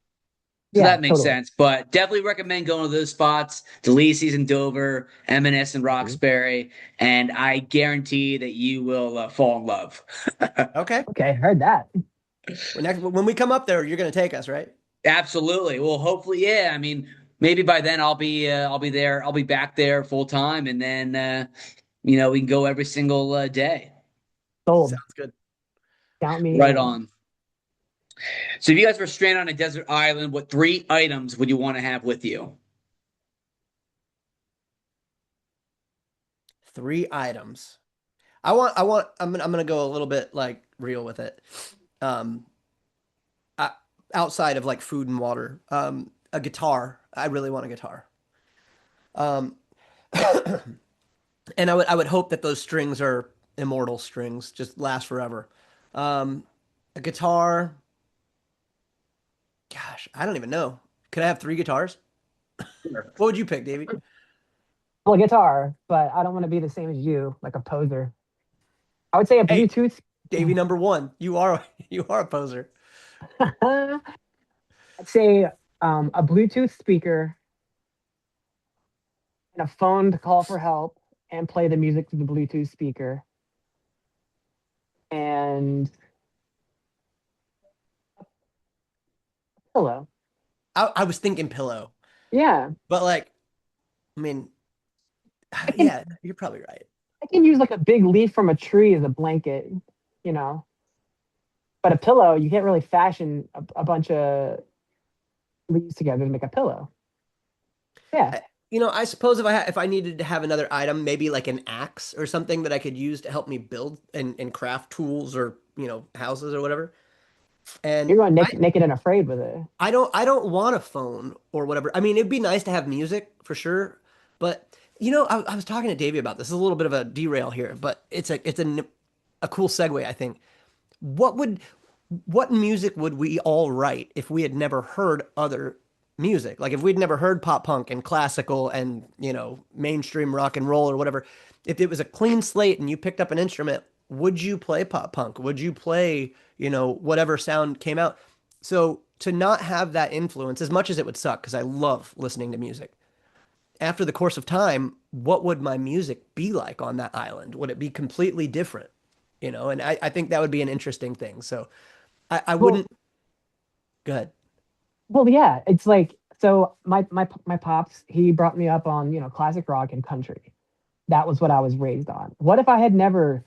Yeah, that makes totally. sense. But definitely recommend going to those spots, Delisi's in Dover, M&S in Mhm. Roxbury, and I guarantee that you will fall in love. Okay. Okay, heard that. When we come up there, you're gonna take us, right? Absolutely. Well, hopefully, yeah. I mean, maybe by then I'll be there. I'll be back there full time, and then we can go every single day. Sold. Sounds good. Count me Right in. on. So if you guys were stranded on a desert island, what three items would you want to have with you? 3 items. I'm gonna go a little bit like real with it. Um, I, outside of like food and water, a guitar. I really want a guitar. Um, and I would hope that those strings are immortal strings, just last forever. Um, a guitar. Gosh, I don't even know. Could I have 3 guitars? Sure. What would you pick, Davey? Well, guitar, but I don't want to be the same as you, like a poser. I would say a Hey, Bluetooth. Davey number one. You are you are a poser. I'd say a Bluetooth speaker and a phone to call for help and play the music through the Bluetooth speaker and pillow. I was thinking pillow, Yeah, but like, I mean, I can yeah, you're probably right. I can use like a big leaf from a tree as a blanket, you know. But a pillow, you can't really fashion a bunch of leaves together to make a pillow. Yeah, I suppose if I needed to have another item, maybe like an axe or something that I could use to help me build and craft tools or houses or whatever. And you're going naked and afraid with it. I don't want a phone or whatever. I mean, it'd be nice to have music for sure, but I was talking to Davey about this. This is a little bit of a derail here, but it's a cool segue, I think. What would what music would we all write if we had never heard other music? Like if we'd never heard pop punk and classical and, mainstream rock and roll or whatever. If it was a clean slate and you picked up an instrument, would you play pop punk? Would you play, whatever sound came out? So to not have that influence, as much as it would suck, because I love listening to music, after the course of time, what would my music be like on that island? Would it be completely different? And I think that would be an interesting thing. So I Well, wouldn't. Go ahead. well, yeah. It's like so. My pops, he brought me up on classic rock and country. That was what I was raised on. What if I had never?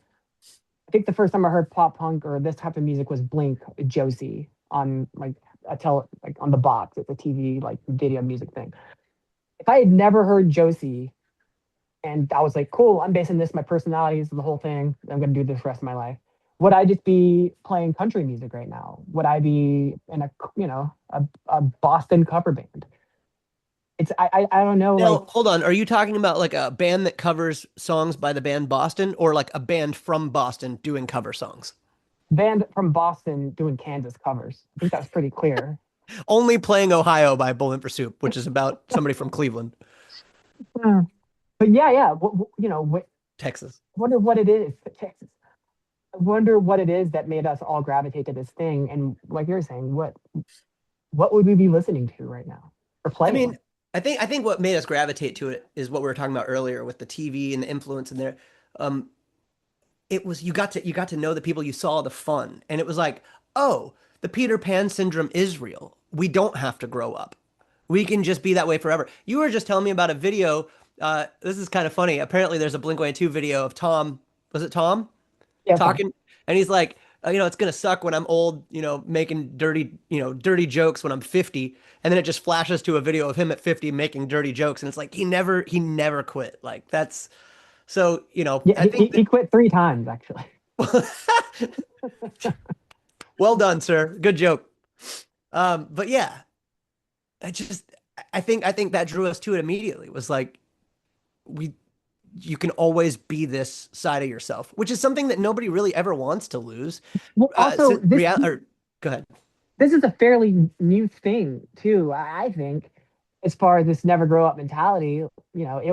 I think the first time I heard pop punk or this type of music was Blink Josie on like like on the box. It's a TV like video music thing. If I had never heard Josie and I was like, cool, I'm basing this my personalities, the whole thing. I'm gonna do this the rest of my life. Would I just be playing country music right now? Would I be in a Boston cover band? I don't know like Now, hold on. Are you talking about like a band that covers songs by the band Boston or like a band from Boston doing cover songs? band from Boston doing Kansas covers. I think that's pretty clear. Only playing Ohio by Bowling for Soup, which is about somebody from Cleveland, Yeah. But yeah. Texas. Wonder what it is. Texas. I wonder what it is that made us all gravitate to this thing. And like you're saying, what would we be listening to right now or I mean, playing? I think what made us gravitate to it is what we were talking about earlier with the TV and the influence in there. Um, it was you got to know the people you saw the fun, and it was like, oh, the Peter Pan syndrome is real. We don't have to grow up. We can just be that way forever. You were just telling me about a video. This is kind of funny. Apparently, there's a Blink-182 video of Tom. Was it Tom Yeah, Tom. talking? And he's like, it's gonna suck when I'm old. Making dirty jokes when I'm 50. And then it just flashes to a video of him at 50 making dirty jokes, and it's like he never quit. Like that's so. Yeah, I think he quit 3 times actually. that, well done, sir. Good joke. But yeah, I just I think that drew us to it immediately. Was like we you can always be this side of yourself, which is something that nobody really ever wants to lose. Well, also Go ahead. this is a fairly new thing too. I think, as far as this never grow up mentality, it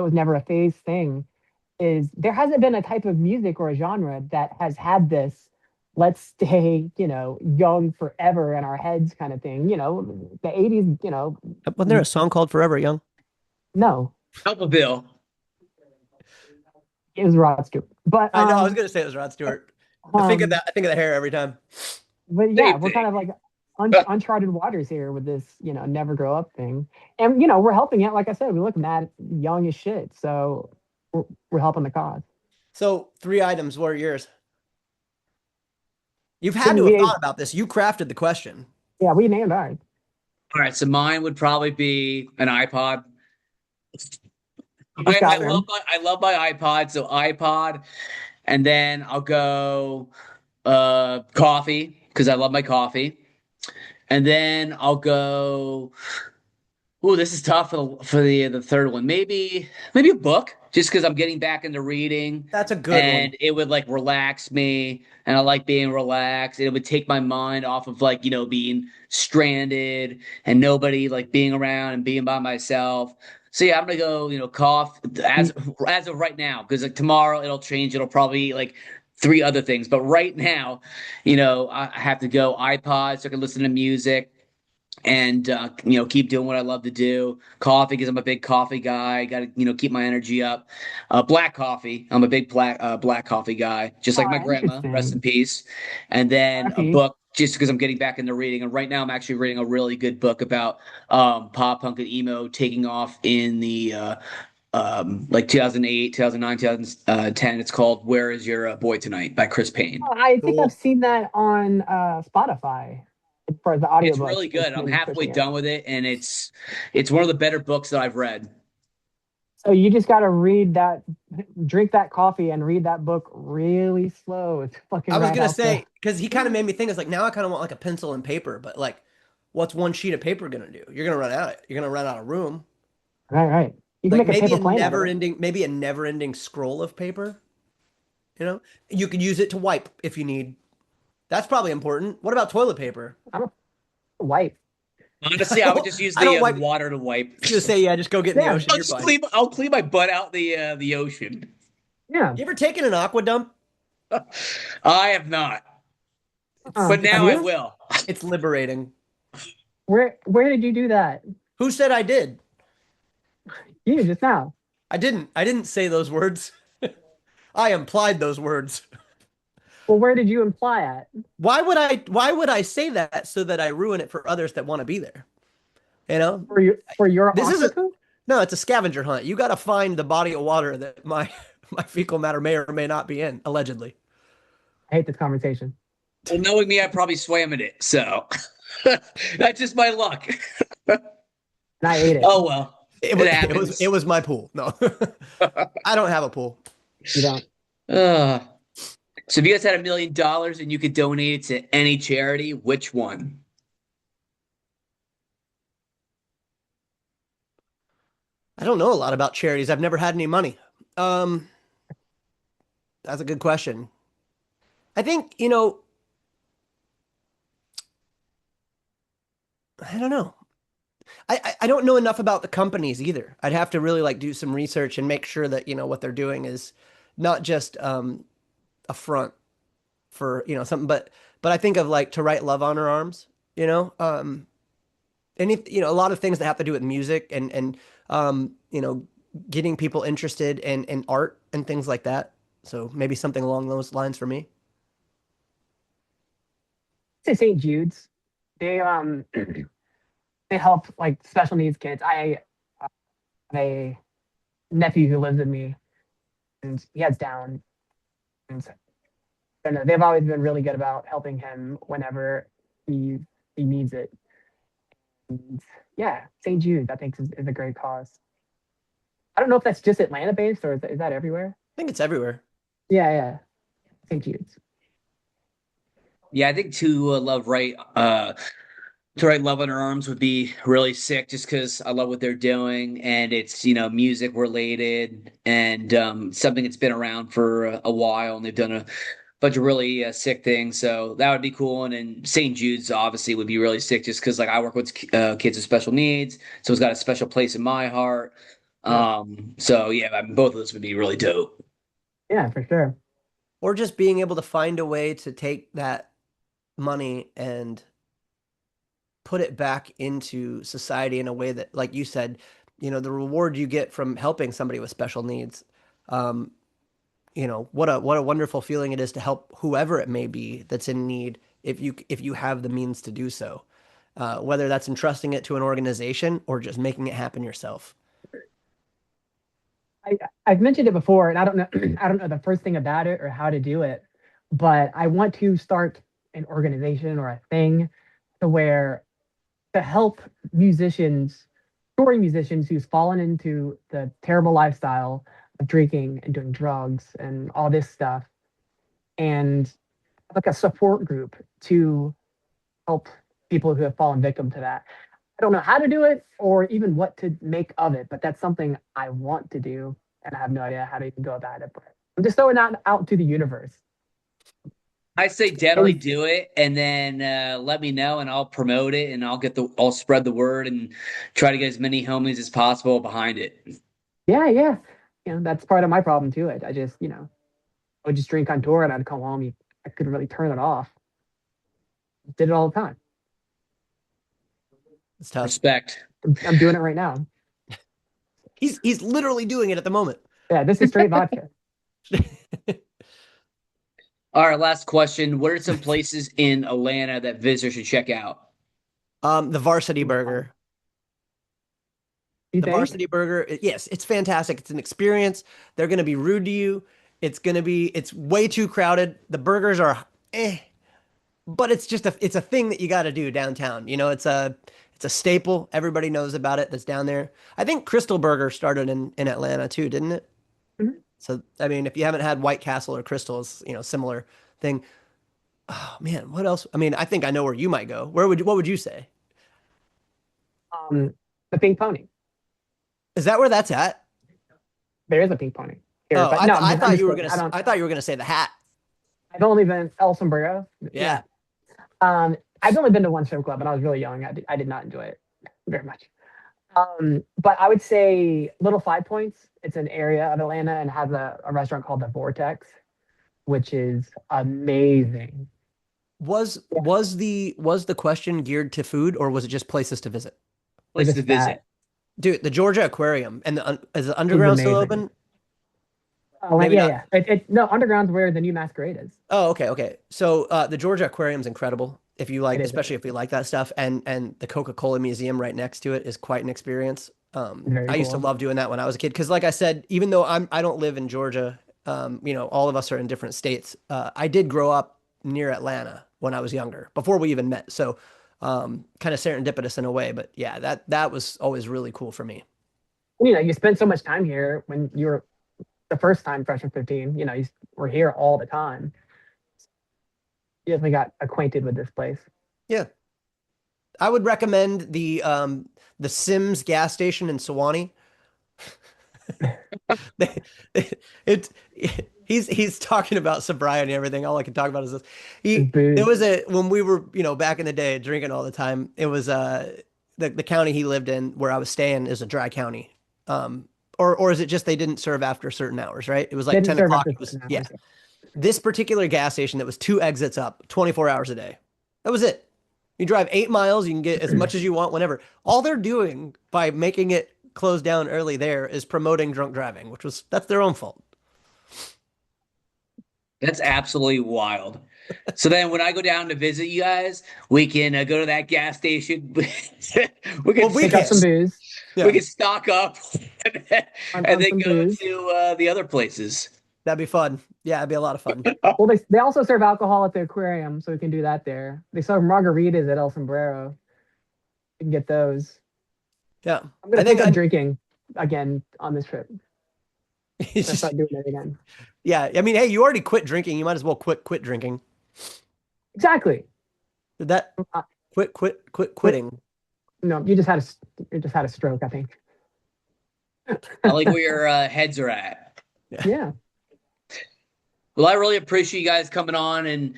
was never a phase thing. Is there hasn't been a type of music or a genre that has had this let's stay, young forever in our heads kind of thing. The 80s, Wasn't there a song called Forever Young? no, Alphaville. it was Rod Stewart. But I know. I was gonna say it was Rod Stewart. I think of um, that hair every time. but yeah, Same we're thing. kind of like uncharted waters here with this, never grow up thing. And we're helping it. Like I said, we look mad young as shit. So we're helping the cause. So 3 items. What are yours? You've So had to have we thought about this. You crafted the question. yeah, we named ours. All right, so mine would probably be an iPod. Just I got love one. my iPod, so iPod, and then I'll go coffee because I love my coffee, and then I'll go. Oh, this is tough for the third one. Maybe a book, just because I'm getting back into reading, That's a good one. and it would like relax me, and I like being relaxed. It would take my mind off of like being stranded and nobody like being around and being by myself. So yeah, I'm gonna go cough as of right now because like tomorrow it'll change. It'll probably be, like three other things, but right now, I have to go iPod so I can listen to music and keep doing what I love to do. Coffee because I'm a big coffee guy. Got to keep my energy up. Black coffee. I'm a big black coffee guy, just like my Oh, grandma. Rest in interesting. peace. And then a RP. book. Just because I'm getting back into reading, and right now I'm actually reading a really good book about pop punk and emo taking off in the like 2008, 2009, 2010. It's called "Where Is Your Boy Tonight" by Chris Payne. Oh, I think I've Cool. seen that on Spotify as far as the It's audiobook. really It's good. I'm been halfway pushing it. done with it, and it's one of the better books that I've read. So you just got to drink that coffee and read that book really slow. It's fucking I was right gonna out there. say because he kind of made me think. It's like now I kind of want like a pencil and paper, but like, what's one sheet of paper gonna do? You're gonna run out. You're gonna run out of room. Right, right. You can Like make a paper plane out of it. maybe a never-ending scroll of paper. You could use it to wipe if you need. That's probably important. What about toilet paper? I don't wipe. Honestly, I would just use I don't the wipe. water to wipe. Just say yeah. Just go get in the Yeah, ocean. You're fine. I'll clean my butt out the ocean. yeah. You ever taken an aqua dump? I have not, but Have now I you? will. It's liberating. Where did you do that? Who said I did? You just now. I didn't. I didn't say those words. I implied those words. Well, where did you imply at? Why would I say that so that I ruin it for others that want to be there? You know? For your This is a aqua? no, it's a scavenger hunt. You got to find the body of water that my my fecal matter may or may not be in, allegedly. I hate this conversation. Well, knowing me, I probably swam in it, so that's just my luck. And I ate it. Oh well, It it was happens. it was my pool. No. I don't have a pool. You don't. Uh, so if you guys had $1 million and you could donate it to any charity, which one? I don't know a lot about charities. I've never had any money. Um, that's a good question. I think, I don't know. I don't know enough about the companies either. I'd have to really like do some research and make sure that, what they're doing is not just a front for, something, but I think of like To Write Love on Her Arms, any, a lot of things that have to do with music and getting people interested in art and things like that. So maybe something along those lines for me. Say St. Jude's. They they help like special needs kids. I have a nephew who lives with me, and he has Down, and I don't know, they've always been really good about helping him whenever he he needs it. And yeah, St. Jude, I think is a great cause. I don't know if that's just Atlanta based or is that everywhere? I think it's everywhere. Yeah, yeah, St. Jude's. Yeah, I think to write Love Under Arms would be really sick just because I love what they're doing and it's, music related and something that's been around for a while and they've done a bunch of really sick things. So that would be cool. And then St. Jude's obviously would be really sick just because like I work with kids with special needs. So it's got a special place in my heart. Yeah. So yeah, I mean, both of those would be really dope. Yeah, for sure. Or just being able to find a way to take that money and put it back into society in a way that, like you said, the reward you get from helping somebody with special needs. Um, what a wonderful feeling it is to help whoever it may be that's in need if you have the means to do so. Whether that's entrusting it to an organization or just making it happen yourself. I've mentioned it before, and I don't know I don't know the first thing about it or how to do it, but I want to start an organization or a thing to where to help musicians, touring musicians who's fallen into the terrible lifestyle of drinking and doing drugs and all this stuff, and like a support group to help people who have fallen victim to that. I don't know how to do it or even what to make of it, but that's something I want to do, and I have no idea how to even go about it. But I'm just throwing that out to the universe. I say definitely do it, and then let me know, and I'll promote it, and I'll spread the word, and try to get as many homies as possible behind it. Yeah, yeah. That's part of my problem too. I just, I would just drink on tour and I'd come home. I couldn't really turn it off. Did it all the time. It's tough. Respect. I'm doing it right now. He's literally doing it at the moment. Yeah, this is straight vodka. All right, last question. What are some places in Atlanta that visitors should check out? The Varsity Burger. You The think? Varsity Burger, yes, it's fantastic. It's an experience. They're going to be rude to you. It's way too crowded. The burgers are but it's a thing that you got to do downtown. It's a staple. Everybody knows about it that's down there. I think Crystal Burger started in Atlanta too, didn't it? Mhm. So, I mean, if you haven't had White Castle or Crystal's, similar thing. Oh man, what else? I mean, I think I know where you might go. What would you say? The Pink Pony. Is that where that's at? There is a Pink Pony here, Oh, but no, I thought you were kidding. gonna. I thought you were gonna say the hat. I've only been El Sombrero. Yeah. I've only been to one strip club, and I was really young. I did not enjoy it very much. But I would say Little Five Points. It's an area of Atlanta and has a restaurant called the Vortex, which is amazing. Was the question geared to food or was it just places to visit? Place Look to at visit. that. Dude, the Georgia Aquarium and is the It's underground still amazing. open? Oh, Maybe yeah, not. yeah. No, Underground's where the new Masquerade is. Oh, okay, okay. So the Georgia Aquarium's incredible if you like, It is especially if you like that stuff. And the Coca-Cola Museum right next to it is quite an experience. Very I used to cool. love doing that when I was a kid because, like I said, even though I don't live in Georgia, all of us are in different states. I did grow up near Atlanta when I was younger, before we even met. So kind of serendipitous in a way, but yeah, that was always really cool for me. You spent so much time here when you were the first time freshman 15. You were here all the time. You definitely got acquainted with this place. Yeah. I would recommend the Sims gas station in Sewanee. They- it he's talking about sobriety and everything. All I can talk about is this. It's It booze. was when we were, back in the day drinking all the time. It was the county he lived in where I was staying is a dry county. Or is it just they didn't serve after certain hours, right? It was like Didn't 10 serve o'clock. after It was, certain yeah. hours. This particular gas station that was 2 exits up, 24 hours a day. That was it. You drive 8 miles, you can get as much as you want whenever. All they're doing by making it close down early there is promoting drunk driving, that's their own fault. That's absolutely wild. So then when I go down to visit you guys, we can go to that gas station. we Well, can we Pick up can. some booze we Yeah, can stock up and then, and on then some go booze. to the other places. that'd be fun. Yeah, it'd be a lot of fun. Well, they also serve alcohol at the aquarium, so we can do that there. They serve margaritas at El Sombrero. We can get those. Yeah, I'm gonna I think pick up I. drinking again on this trip. I'm It's gonna just, start doing it again. yeah, I mean, hey, you already quit drinking. You might as well quit drinking. Exactly. Did that Uh, quitting? no, you just had a stroke, I think. I like where your heads are at. Yeah. Well, I really appreciate you guys coming on and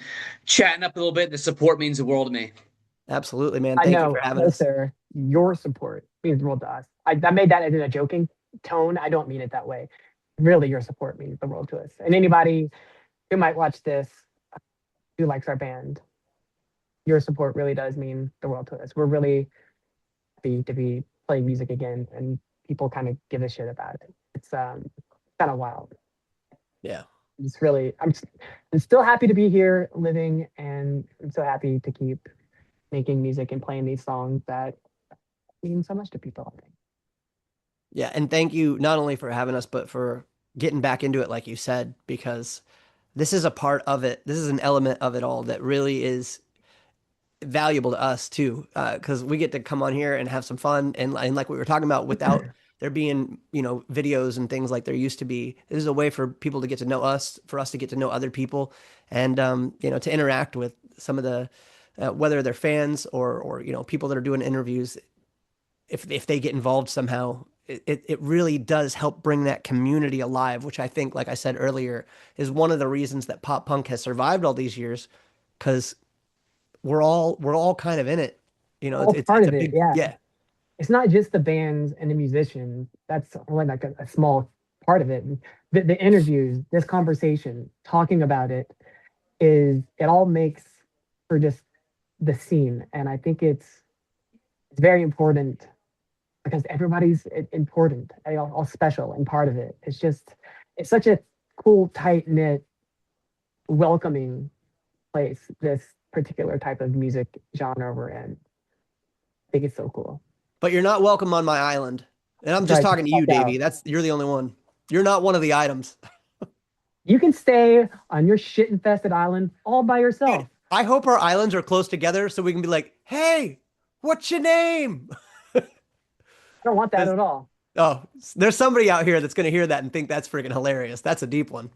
chatting up a little bit. The support means the world to me. Absolutely, man. I Thank you for know, having no, us. sir. Your support means the world to us. I made that in a joking tone. I don't mean it that way. Really, your support means the world to us. And anybody who might watch this who likes our band, your support really does mean the world to us. We're really happy to be playing music again, and people kind of give a shit about it. It's kind of wild. Yeah. It's really, I'm still happy to be here living, and I'm so happy to keep making music and playing these songs that mean so much to people, I think. Yeah, and thank you not only for having us, but for getting back into it, like you said, because this is a part of it. This is an element of it all that really is valuable to us too, because we get to come on here and have some fun, and like we were talking about, without there being videos and things like there used to be. This is a way for people to get to know us, for us to get to know other people, and to interact with some of the whether they're fans or people that are doing interviews. If they get involved somehow, it really does help bring that community alive, which I think, like I said earlier, is one of the reasons that pop punk has survived all these years, because we're all kind of in it. All part It's a of it, big, yeah. yeah. It's not just the bands and the musicians. That's only like a small part of it. The interviews, this conversation, talking about it, it all makes for just the scene. And I think it's very important because everybody's important, all special and part of it. It's such a cool, tight knit, welcoming place. This particular type of music genre we're in. I think it's so cool. But you're not welcome on my island, and I'm just Right, talking to you, fuck out. Davey. You're the only one. You're not one of the items. You can stay on your shit infested island all by yourself. Dude, I hope our islands are close together so we can be like, hey, what's your name? I don't want that at all. Oh, there's somebody out here that's going to hear that and think that's freaking hilarious. That's a deep one.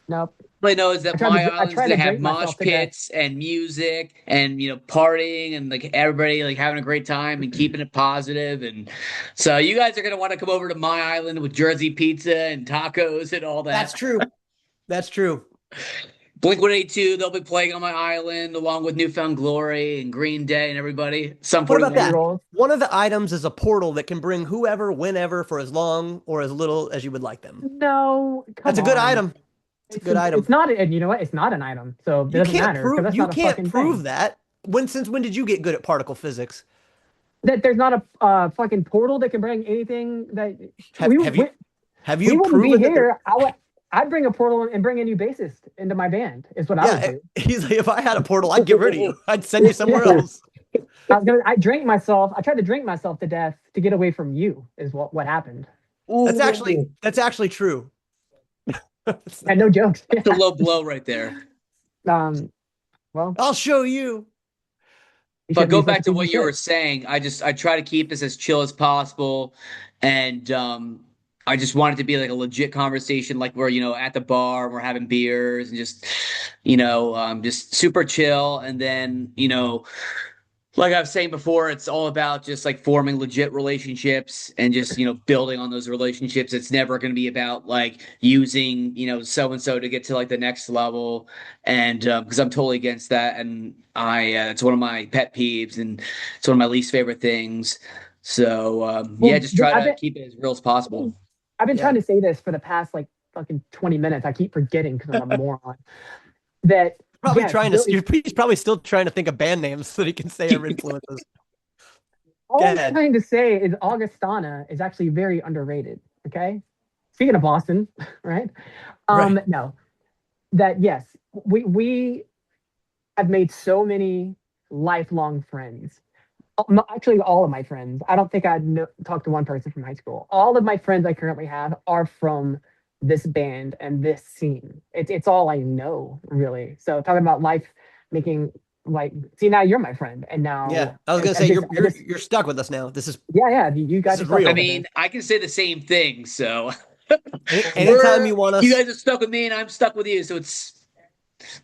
Nope. All I know is that my I island's tried to to have drink mosh myself to death. pits and music and partying and like everybody like having a great time and keeping it positive. And so you guys are gonna want to come over to my island with Jersey pizza and tacos and all that. That's true. That's true. Blink-182, they'll be playing on my island along with Newfound Glory and Green Day and everybody. Some What about 41. that? Rolls. One of the items is a portal that can bring whoever, whenever, for as long or as little as you would like them. No, come That's a good on. item. It's a good item. It's not, and you know what? It's not an item, so it You doesn't can't matter because prove that's you not a can't fucking prove thing. that. Since when did you get good at particle physics? That there's not a fucking portal that can bring anything that Have you we you wouldn't be proven that here. I'd bring a portal and bring a new bassist into my band. Is what I would yeah, do. he's like, if I had a portal, I'd get rid of you. I'd send you somewhere Yeah. else. I drank myself. I tried to drink myself to death to get away from you. Is what happened. That's actually true. And no jokes. It's a low blow right there. Well, I'll show you. you But shouldn't go be such back a to piece what of you shit. were saying. I try to keep this as chill as possible, and I just want it to be like a legit conversation, like we're at the bar, and we're having beers, and just super chill. And then like I was saying before, it's all about just like forming legit relationships and just building on those relationships. It's never going to be about like using so and so to get to like the next level, and because I'm totally against that, and it's one of my pet peeves, and it's one of my least favorite things. So yeah, Well, just try I've to been, keep it as real as possible. Yeah. trying to say this for the past like fucking 20 minutes. I keep forgetting because I'm a moron. That Probably yes, trying to. Billy- He's probably still trying to think of band names so that he can say our influences. all Go I'm ahead. trying to say is Augustana is actually very underrated. Okay. Speaking of Boston, right? Right. No, that yes, we I've made so many lifelong friends. Actually, all of my friends. I don't think talked to one person from high school. All of my friends I currently have are from this band and this scene. It's all I know, really. So talking about life making like, see, now you're my friend, and Yeah, now I was gonna I say just, you're stuck with us now. This is yeah, you this guys is are stuck I real. with mean, this. I can say the same thing. So Anytime you we're want you us, guys are stuck with me, and I'm stuck with you. So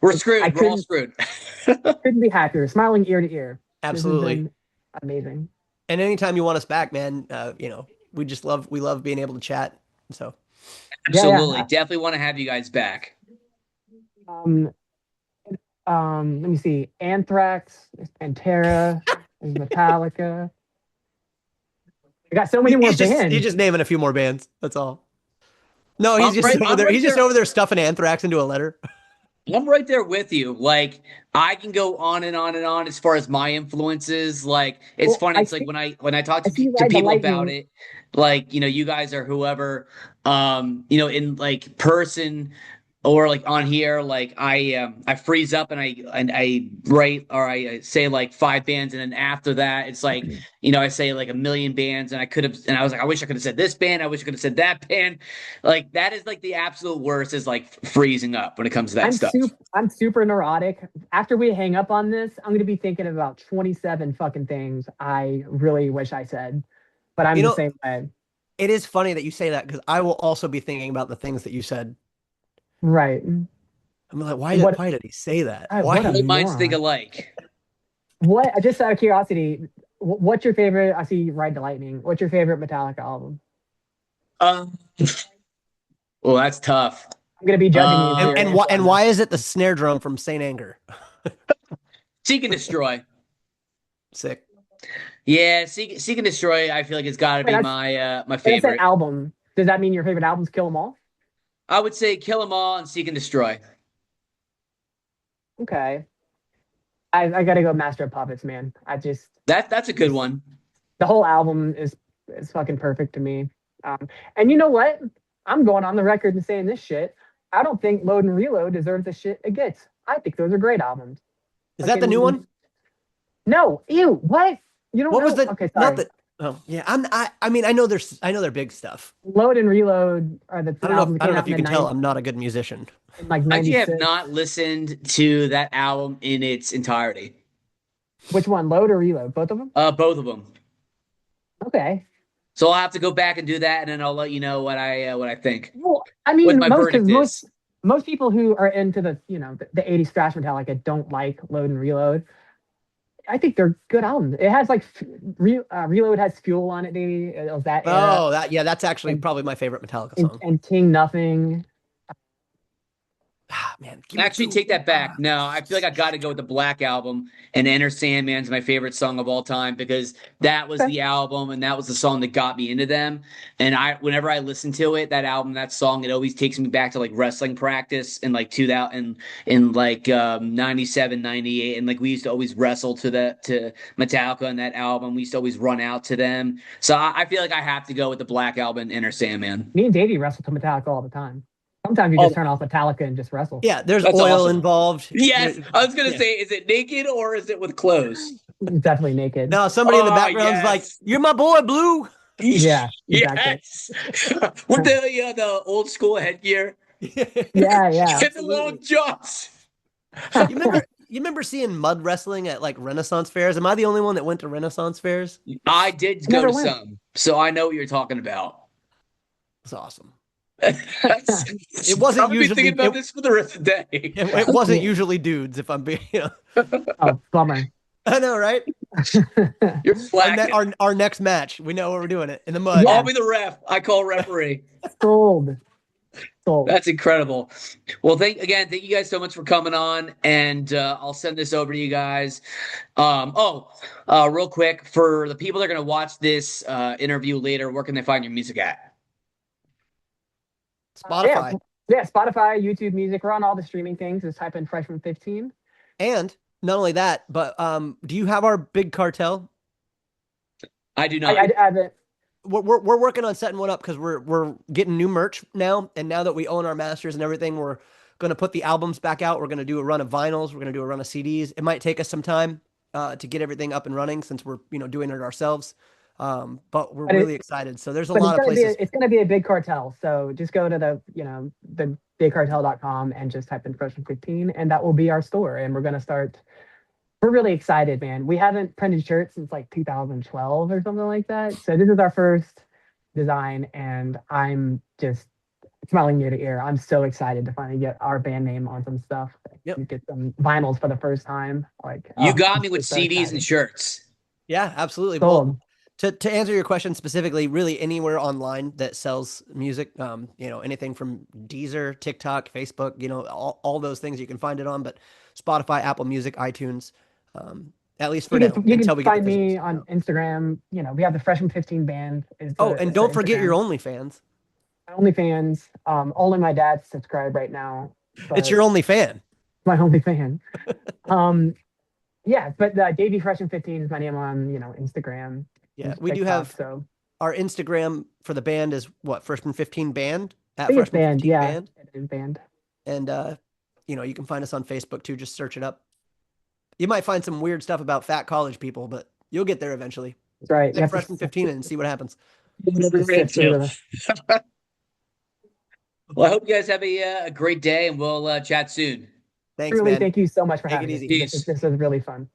we're I screwed. We're all couldn't screwed. couldn't be happier. Smiling ear to ear. This has absolutely. been amazing. And anytime you want us back, man, we love being able to chat. So Yeah, Absolutely, yeah. definitely want to have you guys back. Um, Let me see. Anthrax, there's Pantera, there's Metallica. I got so many more he's bands. just naming a few more bands. That's all. No, he's I'm just right. over I'm there. right He's just there. over there stuffing Anthrax into a letter. I'm right there with you. Like I can go on and on and on as far as my influences. Like it's Well, funny. It's like when I talk I to see you to ride the people about lightning. it, like you guys are whoever, in like person or like on here, like I freeze up and I write or I say like five bands and then after that it's like I say like a million bands and I could have and I was like I wish I could have said this band, I wish I could have said that band. Like that is like the absolute worst is like freezing up when it comes to that stuff. I'm super neurotic. After we hang up on this, I'm gonna be thinking about 27 fucking things I really wish I said. But I'm You the know, same way. it is funny that you say that because I will also be thinking about the things that you said. Right. I'm like, What why did he say that? what a Why? All minds think moron. alike. What just out of curiosity, what's your favorite? I see you ride the lightning. What's your favorite Metallica album? Um, well, that's tough. I'm gonna be judging you for And your and answer why on and this. why is it the snare drum from Saint Anger? Seek and Destroy. Sick. Yeah, Seek and Destroy. I feel like it's got to Wait, be my that's an favorite. album. Does that mean your favorite albums Kill 'Em All? I would say Kill 'Em All and Seek and Destroy. Okay. I gotta go Master of Puppets, man. That's a good one. The whole album is fucking perfect to me. And you know what? I'm going on the record and saying this shit. I don't think Load and Reload deserves the shit it gets. I think those are great albums. Is that the new one? No, ew, what? You don't What was know? the Okay, not sorry. the Oh yeah, I mean I know their big stuff. Load and Reload are the I albums that don't came know out if in you the can tell 90s, I'm not a good musician. in like I actually have 96. not listened to that album in its entirety. Which one, Load or Reload? Both of them? Both of them. Okay. So I'll have to go back and do that, and then I'll let you know what I think, Well, I what mean, my verdict is. most people who are into the 80s thrash Metallica don't like Load and Reload. I think they're good albums. It has like Reload has Fuel on it, maybe it was that era, Oh, that's actually and probably my favorite Metallica song. King Nothing. Ah, man, give me Actually, two. take that back. No, I feel like I got to go with the Black Album, and Enter Sandman's my favorite song of all time because that was Okay. the album and that was the song that got me into them. And whenever I listen to it, that album, that song, it always takes me back to like wrestling practice in like 2000, in like 97, 98, and like we used to always wrestle to Metallica and that album. We used to always run out to them. So I feel like I have to go with the Black Album, and Enter Sandman. Me and Davey wrestle to Metallica all the time. Sometimes you Oh, just turn off Metallica and just wrestle. Yeah, there's that's oil awesome. involved. Yes, I was gonna Yeah. say, is it naked or is it with clothes? Definitely naked. No, somebody in the Oh, background's like, yes. "You're my boy, Blue." Yeah, exactly. Yes. With the old school headgear Yeah, yeah. and the long johns. You remember seeing mud wrestling at like Renaissance fairs? Am I the only one that went to Renaissance fairs? I did I go never to went. some, so I know what you're talking about. It's awesome. It wasn't I'm gonna be usually- thinking about it- this for the rest of the day. It wasn't Yeah. usually dudes, if I'm being, Oh, bummer. I know, right? You're Our, flagging. our next match, we know where we're doing it in the mud. Yeah. I'll be the ref. I call referee. Sold. Sold. That's incredible. Well, thank you guys so much for coming on, and I'll send this over to you guys. Real quick, for the people that are going to watch this interview later, where can they find your music at? Spotify. Yeah, Spotify, YouTube Music. We're on all the streaming things. Just type in Freshman 15. And not only that, but do you have our big cartel? I do not. I haven't. We're working on setting one up because we're getting new merch now, and now that we own our masters and everything, we're going to put the albums back out. We're going to do a run of vinyls. We're going to do a run of CDs. It might take us some time to get everything up and running since we're, doing it ourselves. But we're really excited. So there's a lot of places. It's going to be a Big Cartel. So just go to the bigcartel.com and just type in Freshman 15, and that will be our store. And we're going to start. We're really excited, man. We haven't printed shirts since like 2012 or something like that. So this is our first design, and I'm just smiling ear to ear. I'm so excited to finally get our band name on some stuff. Yep. Get some vinyls for the first time. Like you got me with so CDs excited. and shirts. Yeah, absolutely. Sold. Well, to answer your question specifically, really anywhere online that sells music, anything from Deezer, TikTok, Facebook, all those things you can find it on, but Spotify, Apple Music, iTunes, at least for now. You can find me on Instagram. We have the Freshman 15 band. And don't forget your OnlyFans. OnlyFans. Only my dad's subscribed right now. It's your only fan. My only fan. Yeah, but Davey Freshman 15 is my name on Instagram. Yeah, we do have our Instagram for the band is what, Freshman 15 Band? At Freshman Band, 15 yeah. Band. It is band. And you can find us on Facebook too. Just search it up. You might find some weird stuff about fat college people, but you'll get there eventually. That's right. Type Freshman 15 and see what happens. Well, I hope you guys have a great day, and we'll chat soon. Thanks, Really, man. thank you so much for Take having it me. easy. This was really fun.